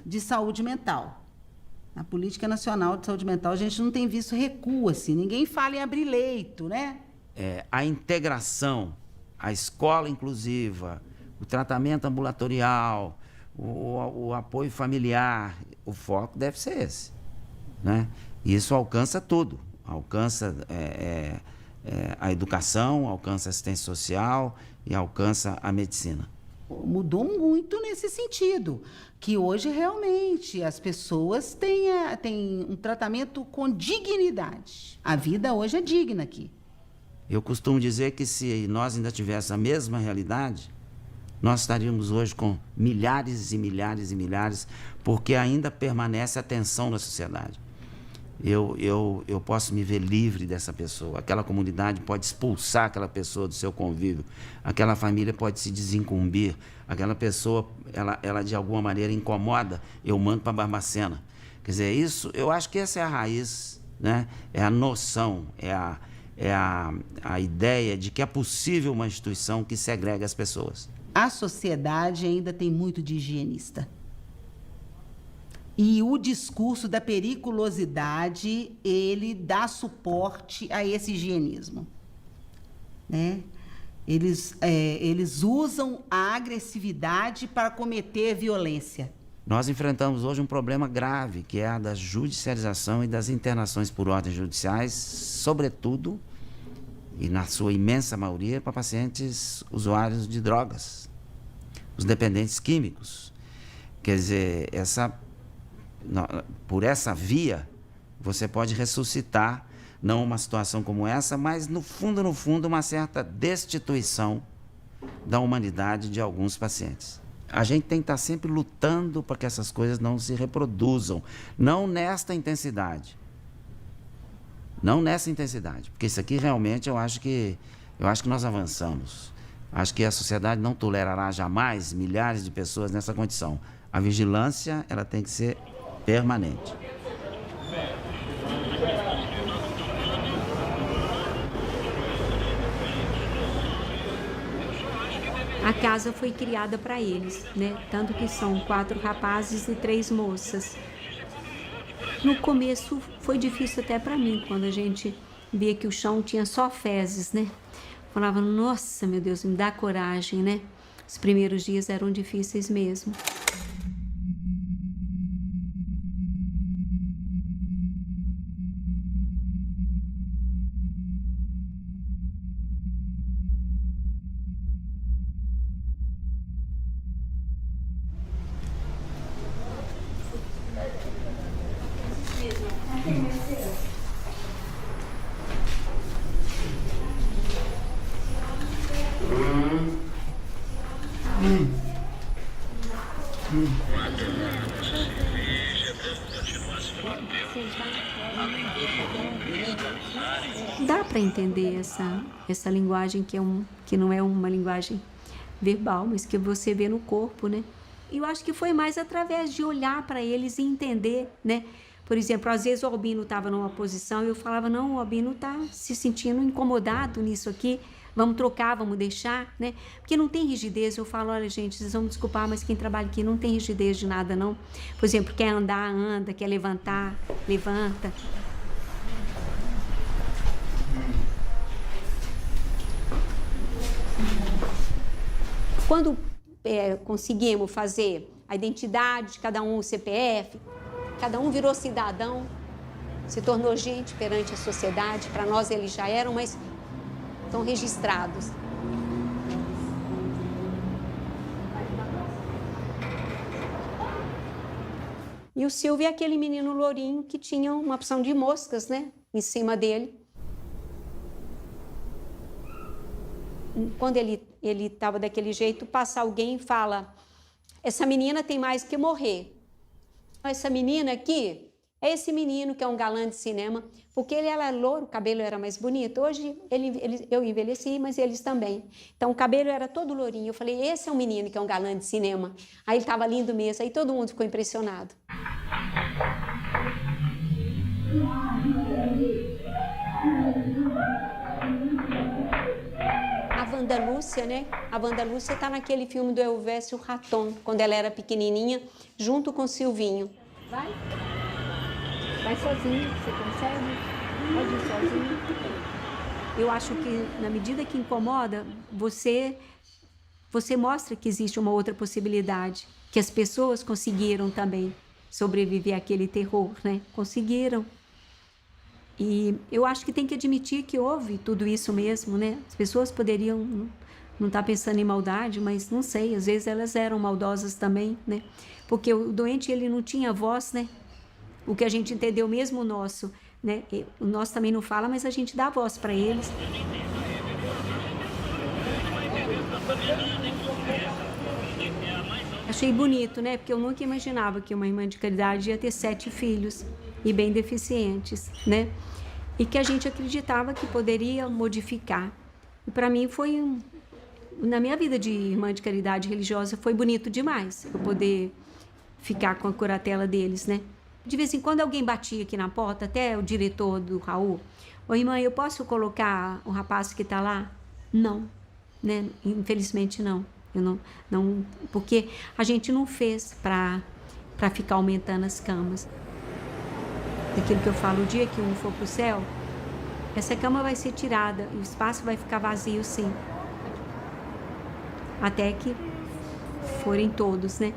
de saúde mental. Na política nacional de saúde mental, a gente não tem visto recuo, assim. Ninguém fala em abrir leito, né? A integração, a escola inclusiva, o tratamento ambulatorial, o apoio familiar, o foco deve ser esse. Né? E isso alcança tudo, alcança a educação, alcança a assistência social e alcança a medicina. Mudou muito nesse sentido, que hoje realmente as pessoas têm um tratamento com dignidade. A vida hoje é digna aqui. Eu costumo dizer que se nós ainda tivéssemos a mesma realidade, nós estaríamos hoje com milhares e milhares e milhares, porque ainda permanece a tensão na sociedade. Eu posso me ver livre dessa pessoa, aquela comunidade pode expulsar aquela pessoa do seu convívio, aquela família pode se desincumbir, aquela pessoa, ela de alguma maneira incomoda, eu mando para Barbacena. Quer dizer, isso, eu acho que essa é a raiz, né? É a noção, é a ideia de que é possível uma instituição que segrega as pessoas. A sociedade ainda tem muito de higienista. E o discurso da periculosidade, ele dá suporte a esse higienismo. Né? Eles usam a agressividade para cometer violência. Nós enfrentamos hoje um problema grave, que é a da judicialização e das internações por ordens judiciais, sobretudo, e na sua imensa maioria, para pacientes usuários de drogas, os dependentes químicos. Quer dizer, por essa via, você pode ressuscitar, não uma situação como essa, mas no fundo, uma certa destituição da humanidade de alguns pacientes. A gente tem que estar sempre lutando para que essas coisas não se reproduzam, não nesta intensidade. Não nessa intensidade, porque isso aqui realmente eu acho que nós avançamos. Acho que a sociedade não tolerará jamais milhares de pessoas nessa condição. A vigilância, ela tem que ser permanente. A casa foi criada para eles, né? Tanto que são 4 rapazes e 3 moças. No começo foi difícil até para mim, quando a gente via que o chão tinha só fezes, né? Falava, nossa, meu Deus, me dá coragem, né? Os primeiros dias eram difíceis mesmo. Dá para entender essa linguagem que não é uma linguagem verbal, mas que você vê no corpo, né? E eu acho que foi mais através de olhar para eles e entender, né? Por exemplo, às vezes o Albino estava numa posição e eu falava, não, o Albino está se sentindo incomodado nisso aqui, vamos trocar, vamos deixar, né? Porque não tem rigidez. Eu falo, olha, gente, vocês vão me desculpar, mas quem trabalha aqui não tem rigidez de nada, não. Por exemplo, quer andar, anda, quer levantar, levanta. Quando conseguimos fazer a identidade de cada um, o CPF, cada um virou cidadão, se tornou gente perante a sociedade. Para nós eles já eram, mas estão registrados. E o Silvio é aquele menino lourinho que tinha uma opção de moscas, né, em cima dele. Quando ele estava daquele jeito, passa alguém e fala: essa menina tem mais que morrer. Essa menina aqui é esse menino que é um galã de cinema, porque ele era louro, o cabelo era mais bonito. Hoje eu envelheci, mas eles também. Então o cabelo era todo lourinho. Eu falei: esse é um menino que é um galã de cinema. Aí ele estava lindo mesmo, aí todo mundo ficou impressionado. A Wanda Lúcia, né? A Wanda Lúcia está naquele filme do Elvésio Raton, quando ela era pequenininha, junto com o Silvinho. Vai sozinho, você consegue? Pode ir sozinho. Eu acho que, na medida que incomoda, você mostra que existe uma outra possibilidade, que as pessoas conseguiram também sobreviver àquele terror, né? Conseguiram. E eu acho que tem que admitir que houve tudo isso mesmo, né? As pessoas poderiam não estar pensando em maldade, mas não sei, às vezes elas eram maldosas também, né? Porque o doente, ele não tinha voz, né? O que a gente entendeu mesmo o nosso, né? O nosso também não fala, mas a gente dá voz para eles. Achei bonito, né? Porque eu nunca imaginava que uma irmã de caridade ia ter 7 filhos e bem deficientes, né? E que a gente acreditava que poderia modificar. E para mim foi na minha vida de irmã de caridade religiosa, foi bonito demais eu poder ficar com a curatela deles, né? De vez em quando alguém batia aqui na porta, até o diretor do Raul: ô irmã, eu posso colocar o rapaz que está lá? Não, né? Infelizmente não. Eu não, porque a gente não fez para ficar aumentando as camas. Daquilo que eu falo, o dia que um for para o céu, essa cama vai ser tirada e o espaço vai ficar vazio, sim. Até que forem todos, né?